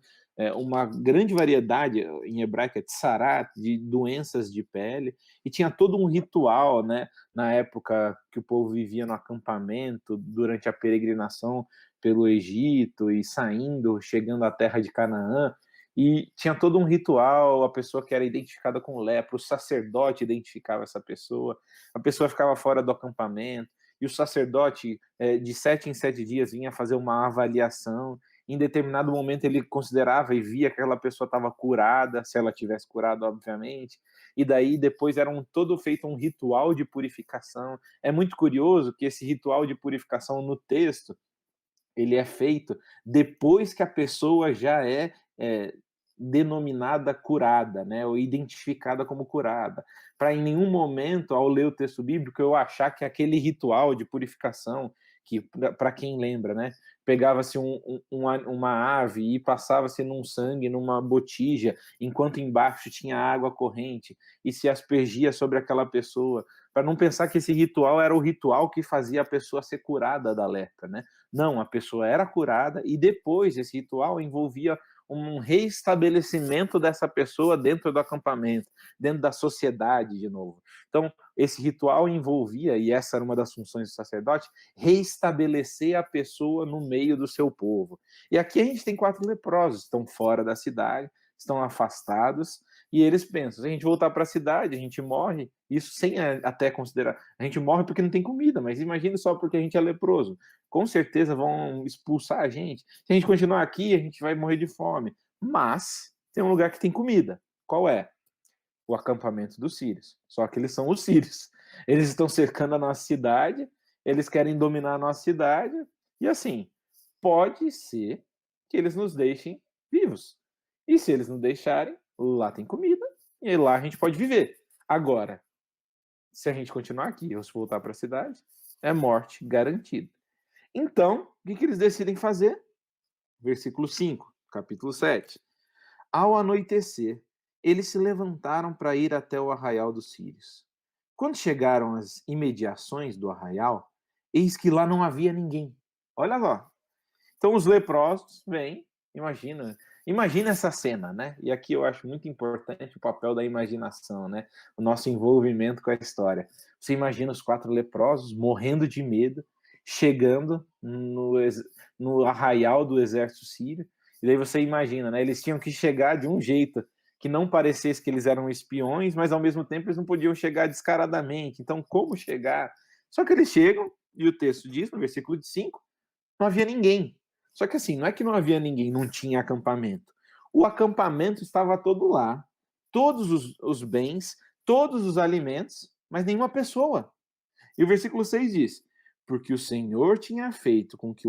S9: uma grande variedade, em hebraico é tsarat, de doenças de pele, e tinha todo um ritual, né? Na época que o povo vivia no acampamento, durante a peregrinação pelo Egito e saindo, chegando à terra de Canaã, e tinha todo um ritual, a pessoa que era identificada com lepra, o sacerdote identificava essa pessoa, a pessoa ficava fora do acampamento, e o sacerdote, de 7 em 7 dias, vinha fazer uma avaliação. Em determinado momento ele considerava e via que aquela pessoa estava curada, se ela tivesse curado, obviamente, e daí depois era todo feito um ritual de purificação. É muito curioso que esse ritual de purificação no texto, ele é feito depois que a pessoa já é denominada curada, né, ou identificada como curada, para em nenhum momento, ao ler o texto bíblico, eu achar que aquele ritual de purificação, que, para quem lembra, né, pegava-se uma ave e passava-se num sangue, numa botija, enquanto embaixo tinha água corrente, e se aspergia sobre aquela pessoa, para não pensar que esse ritual era o ritual que fazia a pessoa ser curada da lepra, né? Não, a pessoa era curada e depois esse ritual envolvia um reestabelecimento dessa pessoa dentro do acampamento, dentro da sociedade de novo. Então, esse ritual envolvia, e essa era uma das funções do sacerdote, reestabelecer a pessoa no meio do seu povo. E aqui a gente tem 4 leprosos, estão fora da cidade, estão afastados, e eles pensam, se a gente voltar para a cidade, a gente morre, isso sem até considerar, a gente morre porque não tem comida, mas imagine só porque a gente é leproso, com certeza vão expulsar a gente, se a gente continuar aqui, a gente vai morrer de fome, mas tem um lugar que tem comida, qual é? O acampamento dos sírios, só que eles são os sírios, eles estão cercando a nossa cidade, eles querem dominar a nossa cidade, e assim, pode ser que eles nos deixem vivos, e se eles não deixarem, lá tem comida, e lá a gente pode viver. Agora, se a gente continuar aqui ou se voltar para a cidade, é morte garantida. Então, o que eles decidem fazer? Versículo 5, capítulo 7. Ao anoitecer, eles se levantaram para ir até o arraial dos sírios. Quando chegaram às imediações do arraial, eis que lá não havia ninguém. Olha lá. Então os leprosos vêm, imagina essa cena, né? E aqui eu acho muito importante o papel da imaginação, né? O nosso envolvimento com a história. Você imagina os 4 leprosos morrendo de medo, chegando no arraial do exército sírio, e daí você imagina, né? Eles tinham que chegar de um jeito que não parecesse que eles eram espiões, mas ao mesmo tempo eles não podiam chegar descaradamente. Então, como chegar? Só que eles chegam, e o texto diz, no versículo 5, não havia ninguém. Só que assim, não é que não havia ninguém, não tinha acampamento. O acampamento estava todo lá, todos os bens, todos os alimentos, mas nenhuma pessoa. E o versículo 6 diz, porque o Senhor tinha feito com que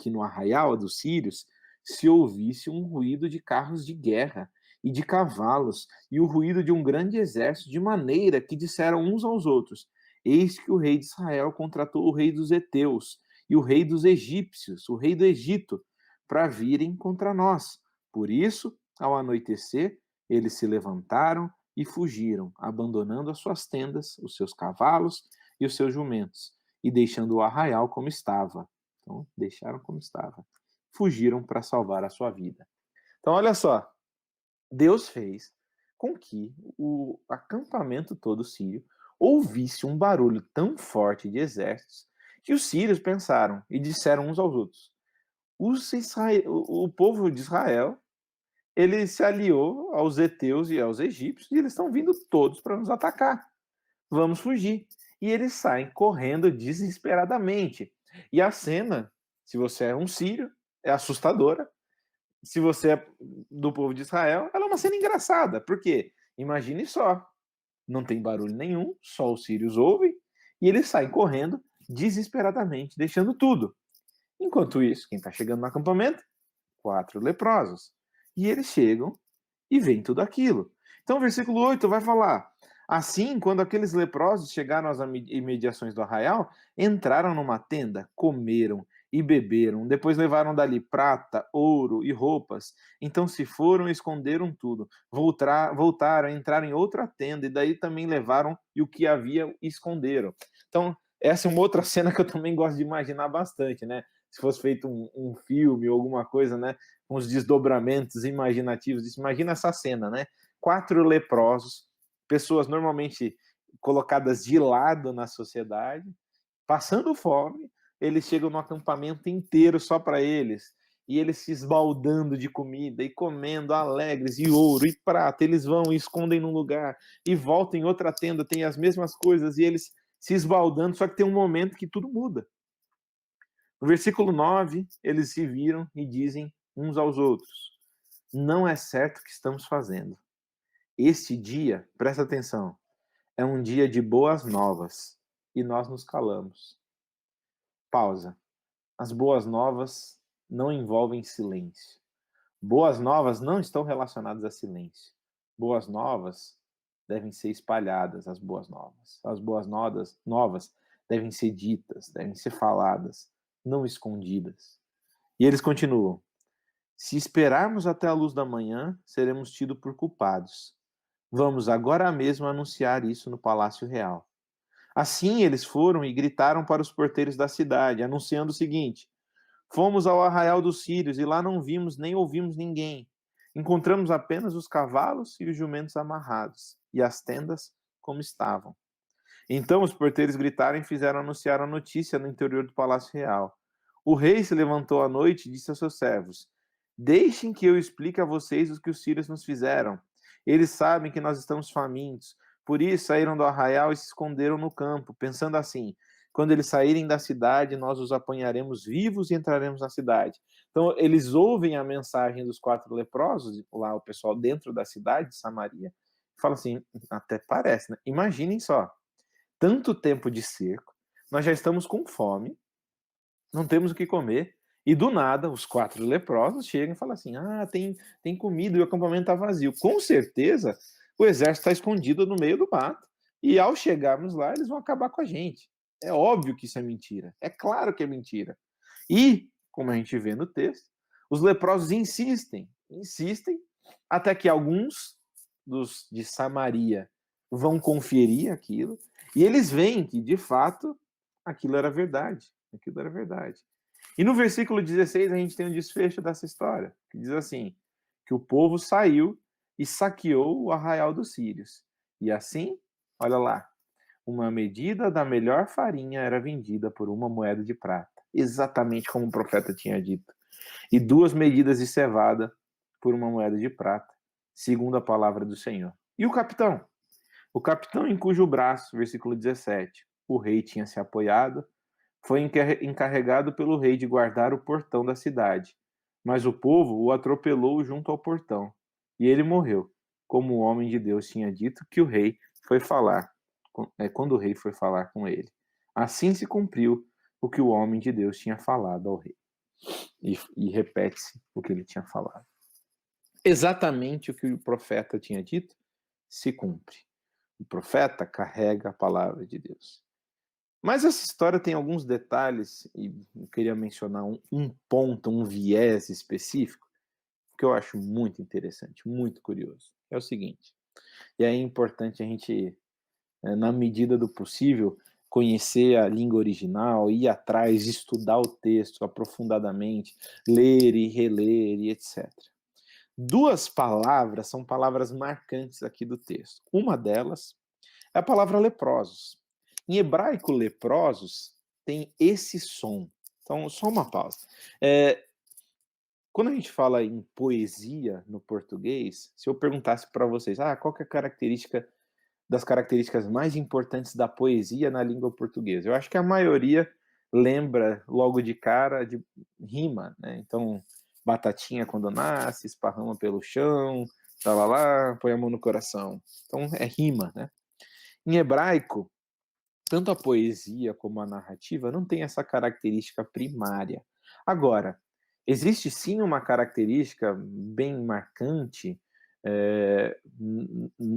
S9: no arraial dos sírios se ouvisse um ruído de carros de guerra e de cavalos, e o ruído de um grande exército, de maneira que disseram uns aos outros, eis que o rei de Israel contratou o rei dos heteus, e o rei dos egípcios, o rei do Egito, para virem contra nós. Por isso, ao anoitecer, eles se levantaram e fugiram, abandonando as suas tendas, os seus cavalos e os seus jumentos, e deixando o arraial como estava. Então, deixaram como estava. Fugiram para salvar a sua vida. Então, olha só. Deus fez com que o acampamento todo sírio ouvisse um barulho tão forte de exércitos que os sírios pensaram e disseram uns aos outros, o povo de Israel, ele se aliou aos heteus e aos egípcios, e eles estão vindo todos para nos atacar. Vamos fugir. E eles saem correndo desesperadamente. E a cena, se você é um sírio, é assustadora. Se você é do povo de Israel, ela é uma cena engraçada. Por quê? Imagine só. Não tem barulho nenhum, só os sírios ouvem, e eles saem correndo desesperadamente, deixando tudo. Enquanto isso, quem está chegando no acampamento? 4 leprosos. E eles chegam e veem tudo aquilo. Então o versículo 8 vai falar: assim, quando aqueles leprosos chegaram às imediações do arraial, entraram numa tenda, comeram e beberam, depois levaram dali prata, ouro e roupas, então se foram e esconderam tudo, voltaram, entraram em outra tenda, e daí também levaram e o que havia esconderam. Então, essa é uma outra cena que eu também gosto de imaginar bastante, né? Se fosse feito um filme ou alguma coisa, né? Com os desdobramentos imaginativos disso. Imagina essa cena, né? 4 leprosos, pessoas normalmente colocadas de lado na sociedade, passando fome, eles chegam no acampamento inteiro só para eles, e eles se esbaldando de comida, e comendo alegres, e ouro, e prata, eles vão e escondem num lugar, e voltam em outra tenda, tem as mesmas coisas, e eles se esbaldando, só que tem um momento que tudo muda. No versículo 9, eles se viram e dizem uns aos outros: não é certo o que estamos fazendo. Este dia, presta atenção, é um dia de boas novas, e nós nos calamos. Pausa. As boas novas não envolvem silêncio. Boas novas não estão relacionadas a silêncio. Boas novas devem ser espalhadas, as boas novas. As boas novas devem ser ditas, devem ser faladas, não escondidas. E eles continuam: se esperarmos até a luz da manhã, seremos tidos por culpados. Vamos agora mesmo anunciar isso no Palácio Real. Assim eles foram e gritaram para os porteiros da cidade, anunciando o seguinte: fomos ao arraial dos sírios e lá não vimos nem ouvimos ninguém. Encontramos apenas os cavalos e os jumentos amarrados, e as tendas como estavam. Então os porteiros gritaram e fizeram anunciar a notícia no interior do Palácio Real. O rei se levantou à noite e disse aos seus servos: deixem que eu explique a vocês o que os sírios nos fizeram. Eles sabem que nós estamos famintos. Por isso saíram do arraial e se esconderam no campo, pensando assim: quando eles saírem da cidade, nós os apanharemos vivos e entraremos na cidade. Então, eles ouvem a mensagem dos 4 leprosos, lá o pessoal dentro da cidade de Samaria, e falam assim: até parece, né? Imaginem só, tanto tempo de cerco, nós já estamos com fome, não temos o que comer, e do nada, os 4 leprosos chegam e falam assim: tem comida e o acampamento está vazio. Com certeza, o exército está escondido no meio do mato, e ao chegarmos lá, eles vão acabar com a gente. É óbvio que isso é mentira. É claro que é mentira. E, como a gente vê no texto, os leprosos insistem, até que alguns dos de Samaria vão conferir aquilo, e eles veem que, de fato, aquilo era verdade. E no versículo 16 a gente tem um desfecho dessa história, que diz assim: que o povo saiu e saqueou o arraial dos sírios. E assim, olha lá, uma medida da melhor farinha era vendida por 1 moeda de prata, exatamente como o profeta tinha dito. E 2 medidas de cevada por 1 moeda de prata, segundo a palavra do Senhor. E o capitão? O capitão em cujo braço, versículo 17, o rei tinha se apoiado, foi encarregado pelo rei de guardar o portão da cidade. Mas o povo o atropelou junto ao portão, e ele morreu, como o homem de Deus tinha dito que o rei foi falar, quando o rei foi falar com ele. Assim se cumpriu o que o homem de Deus tinha falado ao rei. E repete-se o que ele tinha falado. Exatamente o que o profeta tinha dito se cumpre. O profeta carrega a palavra de Deus. Mas essa história tem alguns detalhes, e eu queria mencionar um ponto, um viés específico, que eu acho muito interessante, muito curioso. É o seguinte: e é importante a gente, na medida do possível, conhecer a língua original, ir atrás, estudar o texto aprofundadamente, ler e reler e etc. 2 palavras são palavras marcantes aqui do texto. Uma delas é a palavra leprosos. Em hebraico, leprosos tem esse som. Então, só uma pausa. Quando a gente fala em poesia no português, se eu perguntasse para vocês, qual que é a característica das características mais importantes da poesia na língua portuguesa? Eu acho que a maioria lembra logo de cara de rima, né? Então, batatinha quando nasce, esparrama pelo chão, lá, põe a mão no coração. Então, é rima, né? Em hebraico, tanto a poesia como a narrativa não tem essa característica primária. Agora, existe sim uma característica bem marcante,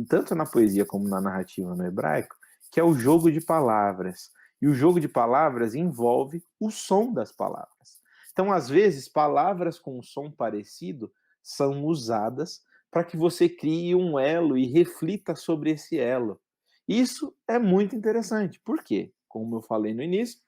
S9: tanto na poesia como na narrativa no hebraico, que é o jogo de palavras. E o jogo de palavras envolve o som das palavras. Então, às vezes, palavras com um som parecido são usadas para que você crie um elo e reflita sobre esse elo. Isso é muito interessante. Por quê? Como eu falei no início,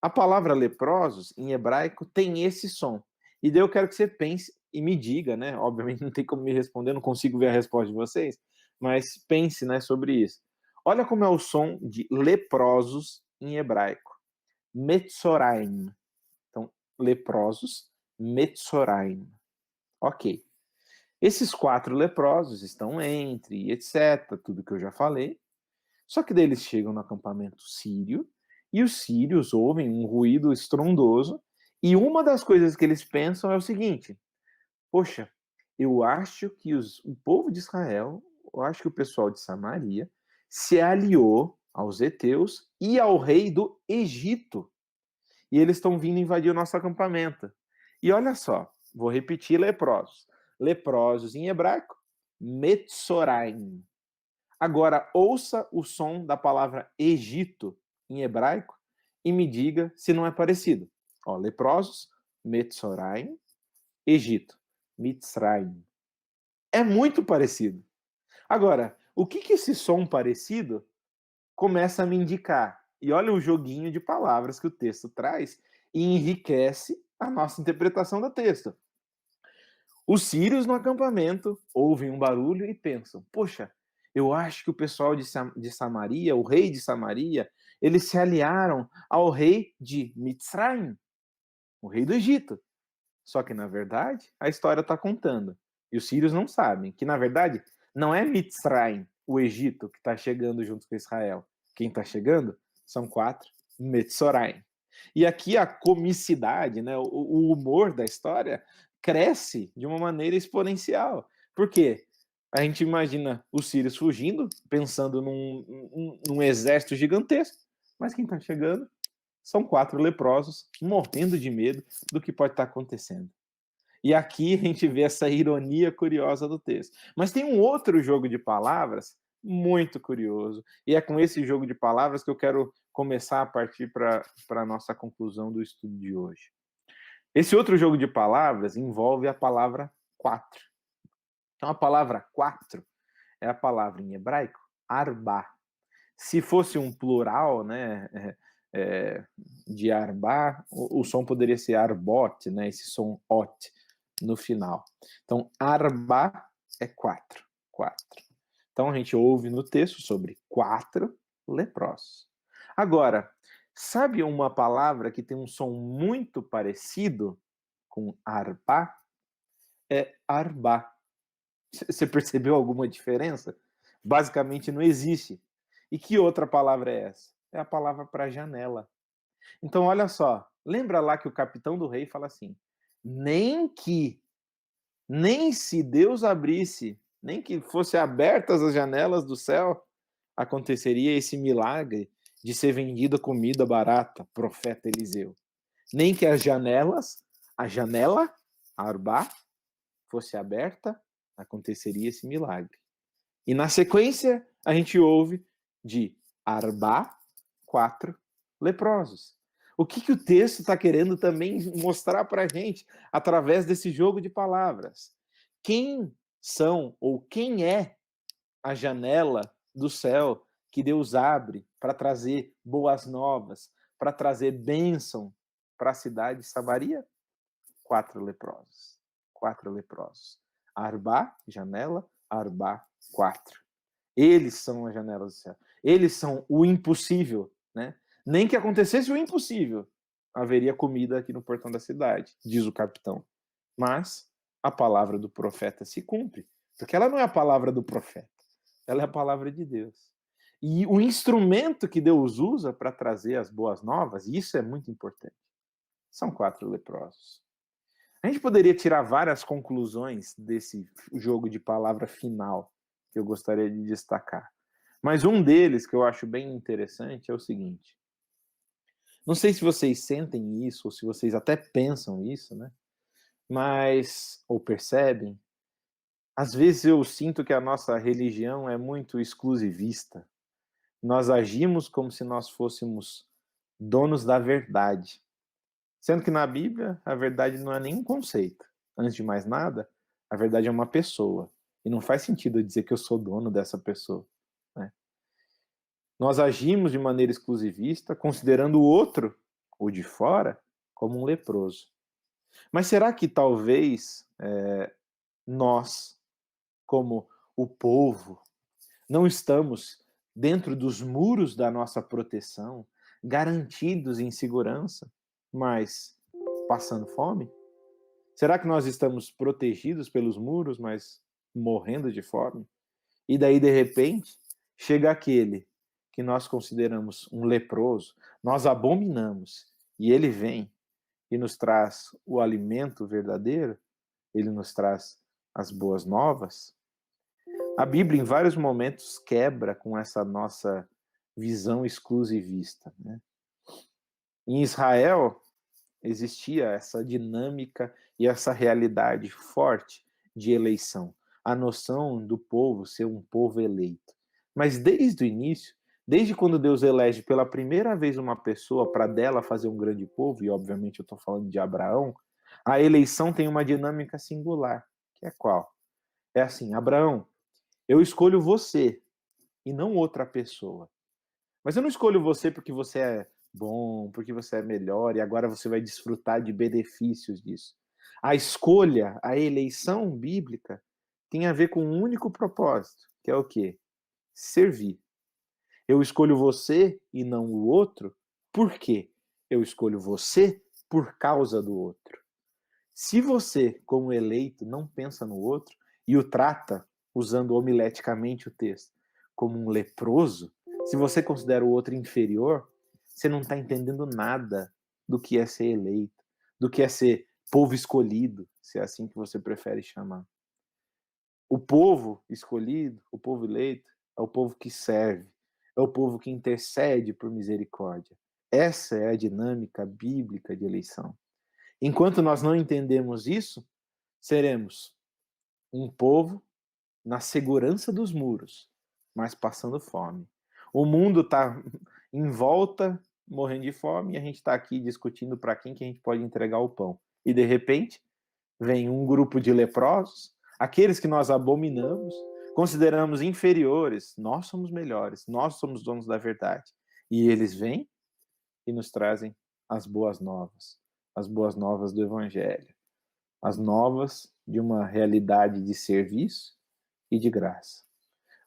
S9: a palavra leprosos, em hebraico, tem esse som. E daí eu quero que você pense e me diga, né? Obviamente não tem como me responder, não consigo ver a resposta de vocês, mas pense, né, sobre isso. Olha como é o som de leprosos em hebraico. Metzoraim. Então, leprosos, Metzoraim. Ok. Esses 4 leprosos estão entre, etc., tudo que eu já falei. Só que daí eles chegam no acampamento sírio, e os sírios ouvem um ruído estrondoso, e uma das coisas que eles pensam é o seguinte: poxa, eu acho que o povo de Israel, eu acho que o pessoal de Samaria se aliou aos heteus e ao rei do Egito. E eles estão vindo invadir o nosso acampamento. E olha só, vou repetir leprosos. Leprosos em hebraico, Metzoraim. Agora, ouça o som da palavra Egito em hebraico e me diga se não é parecido. Ó, leprosos, Metzoraim, Egito, Mitzraim. É muito parecido. Agora, o que esse som parecido começa a me indicar? E olha o joguinho de palavras que o texto traz e enriquece a nossa interpretação do texto. Os sírios no acampamento ouvem um barulho e pensam: poxa, eu acho que o pessoal de Samaria, o rei de Samaria, eles se aliaram ao rei de Mitzraim, o rei do Egito. Só que, na verdade, a história está contando. E os sírios não sabem que, na verdade, não é Mitzraim, o Egito, que está chegando junto com Israel. Quem está chegando são 4 Metzoraim. E aqui a comicidade, né, o humor da história cresce de uma maneira exponencial. Por quê? A gente imagina os sírios fugindo, pensando num exército gigantesco, mas quem está chegando são 4 leprosos morrendo de medo do que pode estar acontecendo. E aqui a gente vê essa ironia curiosa do texto. Mas tem um outro jogo de palavras muito curioso, e é com esse jogo de palavras que eu quero começar a partir para a nossa conclusão do estudo de hoje. Esse outro jogo de palavras envolve a palavra 4. Então, a palavra 4 é a palavra em hebraico arbá. Se fosse um plural, né, de arbá, o som poderia ser arbot, né, esse som ot no final. Então, arbá é 4. 4. Então, a gente ouve no texto sobre 4 leprosos. Agora, sabe uma palavra que tem um som muito parecido com arbá? É arbá. Você percebeu alguma diferença? Basicamente não existe. E que outra palavra é essa? É a palavra para janela. Então, olha só. Lembra lá que o capitão do rei fala assim: nem se Deus abrisse, nem que fosse abertas as janelas do céu, aconteceria esse milagre de ser vendida comida barata, profeta Eliseu. Nem que as janelas, a janela, a arbá, fosse aberta, aconteceria esse milagre. E na sequência, a gente ouve de arbá, 4 leprosos. O que o texto está querendo também mostrar para a gente através desse jogo de palavras? Quem são ou quem é a janela do céu que Deus abre para trazer boas novas, para trazer bênção para a cidade de Samaria? 4 leprosos. 4 leprosos. Arbá, janela, arbá, 4. Eles são as janelas do céu. Eles são o impossível, né? Nem que acontecesse o impossível, haveria comida aqui no portão da cidade, diz o capitão. Mas a palavra do profeta se cumpre, porque ela não é a palavra do profeta, ela é a palavra de Deus. E o instrumento que Deus usa para trazer as boas novas, e isso é muito importante, são 4 leprosos. A gente poderia tirar várias conclusões desse jogo de palavra final que eu gostaria de destacar. Mas um deles que eu acho bem interessante é o seguinte. Não sei se vocês sentem isso, ou se vocês até pensam isso, né? Mas, ou percebem, às vezes eu sinto que a nossa religião é muito exclusivista. Nós agimos como se nós fôssemos donos da verdade. Sendo que na Bíblia, a verdade não é nenhum conceito. Antes de mais nada, a verdade é uma pessoa. E não faz sentido eu dizer que eu sou dono dessa pessoa, né? Nós agimos de maneira exclusivista, considerando o outro, o de fora, como um leproso. Mas será que talvez nós, como o povo, não estamos dentro dos muros da nossa proteção, garantidos em segurança, mas passando fome? Será que nós estamos protegidos pelos muros, mas morrendo de fome? E daí, de repente, chega aquele que nós consideramos um leproso, nós abominamos, e ele vem e nos traz o alimento verdadeiro, ele nos traz as boas novas. A Bíblia, em vários momentos, quebra com essa nossa visão exclusivista, né? Em Israel, existia essa dinâmica e essa realidade forte de eleição, a noção do povo ser um povo eleito. Mas desde o início, desde quando Deus elege pela primeira vez uma pessoa para dela fazer um grande povo, e obviamente eu estou falando de Abraão, a eleição tem uma dinâmica singular, que é qual? É assim, Abraão, eu escolho você e não outra pessoa. Mas eu não escolho você porque você é bom, porque você é melhor e agora você vai desfrutar de benefícios disso. A escolha, a eleição bíblica tem a ver com um único propósito, que é o quê? Servir. Eu escolho você e não o outro, por quê? Eu escolho você por causa do outro. Se você, como eleito, não pensa no outro e o trata, usando homileticamente o texto, como um leproso, se você considera o outro inferior, você não está entendendo nada do que é ser eleito, do que é ser povo escolhido, se é assim que você prefere chamar. O povo escolhido, o povo eleito, é o povo que serve, é o povo que intercede por misericórdia. Essa é a dinâmica bíblica de eleição. Enquanto nós não entendemos isso, seremos um povo na segurança dos muros, mas passando fome. O mundo está em volta, morrendo de fome, e a gente está aqui discutindo para quem que a gente pode entregar o pão. E de repente, vem um grupo de leprosos, aqueles que nós abominamos, consideramos inferiores, nós somos melhores, nós somos donos da verdade. E eles vêm e nos trazem as boas novas do Evangelho, as novas de uma realidade de serviço e de graça.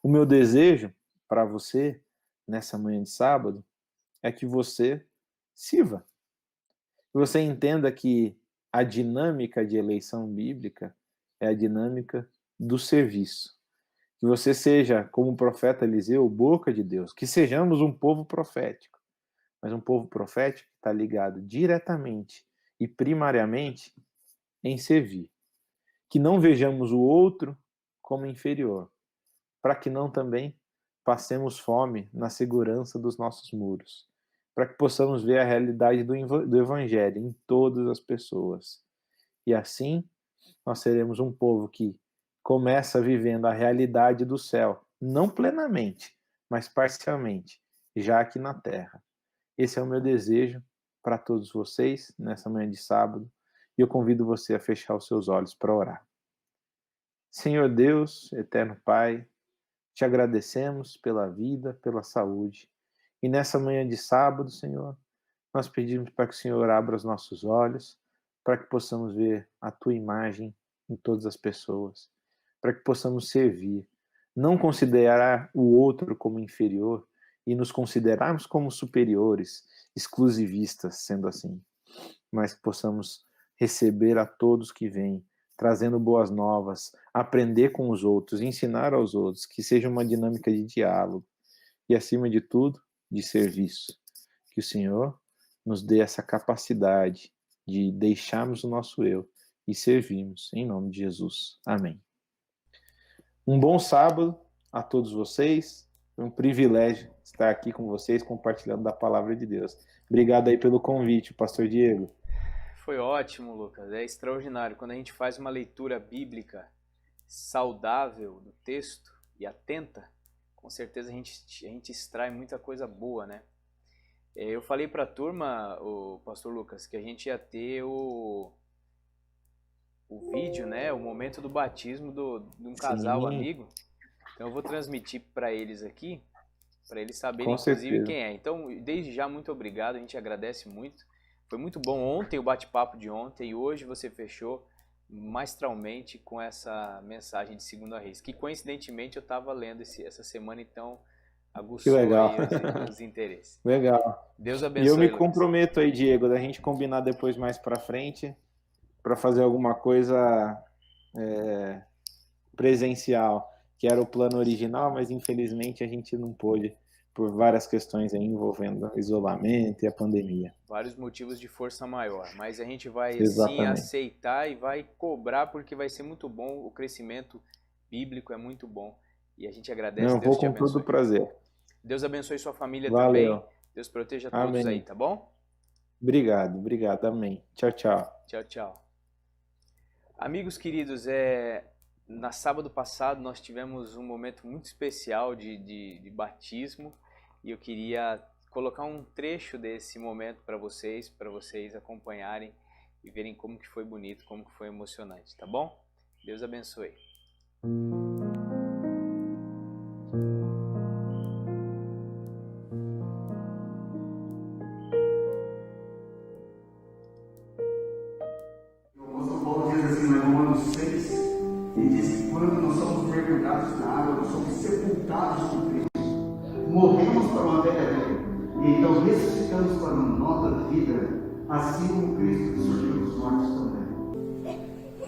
S9: O meu desejo para você, nessa manhã de sábado, é que você sirva. Que você entenda que a dinâmica de eleição bíblica é a dinâmica do serviço. Que você seja, como o profeta Eliseu, boca de Deus. Que sejamos um povo profético. Mas um povo profético que está ligado diretamente e primariamente em servir. Que não vejamos o outro como inferior, para que não também passemos fome na segurança dos nossos muros, para que possamos ver a realidade do Evangelho em todas as pessoas. E assim, nós seremos um povo que começa vivendo a realidade do céu, não plenamente, mas parcialmente, já aqui na terra. Esse é o meu desejo para todos vocês, nessa manhã de sábado, e eu convido você a fechar os seus olhos para orar. Senhor Deus, eterno Pai, te agradecemos pela vida, pela saúde. E nessa manhã de sábado, Senhor, nós pedimos para que o Senhor abra os nossos olhos, para que possamos ver a Tua imagem em todas as pessoas, para que possamos servir, não considerar o outro como inferior e nos considerarmos como superiores, exclusivistas, sendo assim, mas que possamos receber a todos que vêm, trazendo boas novas, aprender com os outros, ensinar aos outros, que seja uma dinâmica de diálogo e, acima de tudo, de serviço. Que o Senhor nos dê essa capacidade de deixarmos o nosso eu e servirmos, em nome de Jesus. Amém. Um bom sábado a todos vocês. Foi um privilégio estar aqui com vocês, compartilhando da palavra de Deus. Obrigado aí pelo convite, Pastor Diego.
S8: Foi ótimo, Lucas. É extraordinário. Quando a gente faz uma leitura bíblica saudável do texto e atenta, com certeza a gente extrai muita coisa boa, né? Eu falei para a turma, o Pastor Lucas, que a gente ia ter o vídeo, né? O momento do batismo de um casal
S9: Sim.
S8: amigo. Então eu vou transmitir para eles aqui, para eles saberem,
S9: Com
S8: inclusive,
S9: certeza.
S8: quem é. Então, desde já, muito obrigado. A gente agradece muito. Foi muito bom ontem o bate-papo de ontem e hoje você fechou maestralmente com essa mensagem de 2 Reis, que coincidentemente eu estava lendo essa semana, então aguçou
S9: Que legal.
S8: aí os interesses.
S9: Legal.
S8: Deus
S9: E
S8: abençoe.
S9: eu me
S8: Lucas.
S9: comprometo aí, Diego, da gente combinar depois mais pra frente para fazer alguma coisa presencial, que era o plano original, mas infelizmente a gente não pôde por várias questões aí envolvendo o isolamento e a pandemia.
S8: Vários motivos de força maior, mas a gente vai sim
S9: Exatamente.
S8: aceitar e vai cobrar porque vai ser muito bom, o crescimento bíblico é muito bom e a gente agradece.
S9: Não,
S8: Deus
S9: vou
S8: te
S9: com
S8: abençoe.
S9: todo prazer.
S8: Deus abençoe sua família
S9: Valeu.
S8: também. Deus proteja todos
S9: Amém.
S8: aí, tá bom?
S9: Obrigado. Amém. Tchau, tchau.
S8: Tchau, tchau. Amigos queridos, na sábado passado nós tivemos um momento muito especial de batismo e eu queria colocar um trecho desse momento para vocês acompanharem e verem como que foi bonito, como que foi emocionante, tá bom? Deus abençoe.
S10: O apóstolo Paulo diz assim no Romanos 6, ele diz que quando nós somos mergulhados na água, nós somos sepultados com Cristo, morremos para uma velha vida, e então ressuscitamos para uma nova vida, assim como Cristo ressurgiu dos mortos também.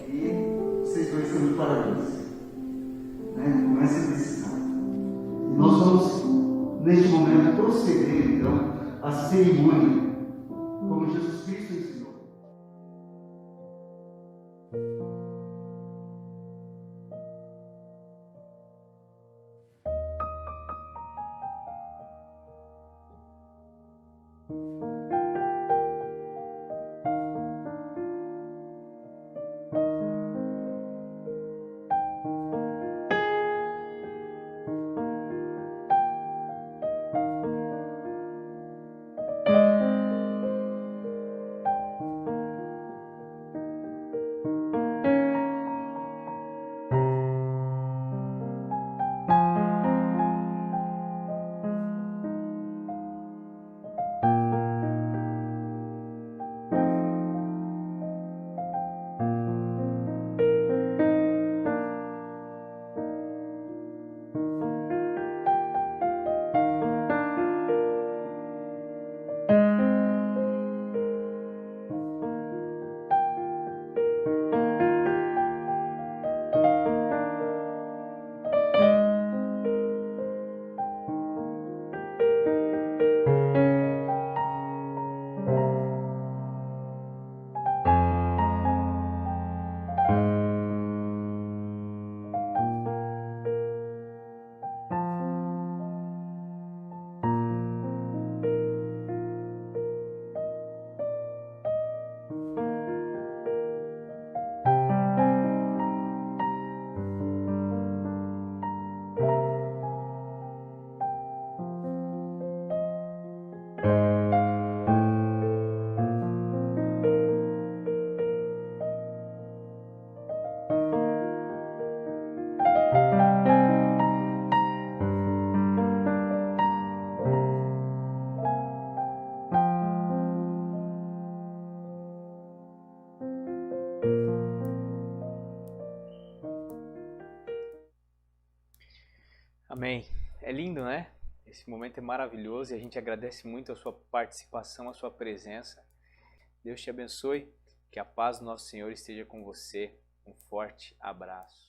S10: E vocês dois estão de parabéns, né? Comecem nesse sábado. E nós vamos, neste momento, proceder então à cerimônia, como Jesus Cristo ensinou.
S8: Amém. É lindo, né? Esse momento é maravilhoso e a gente agradece muito a sua participação, a sua presença. Deus te abençoe.
S11: Que a paz do nosso Senhor esteja com você. Um forte abraço.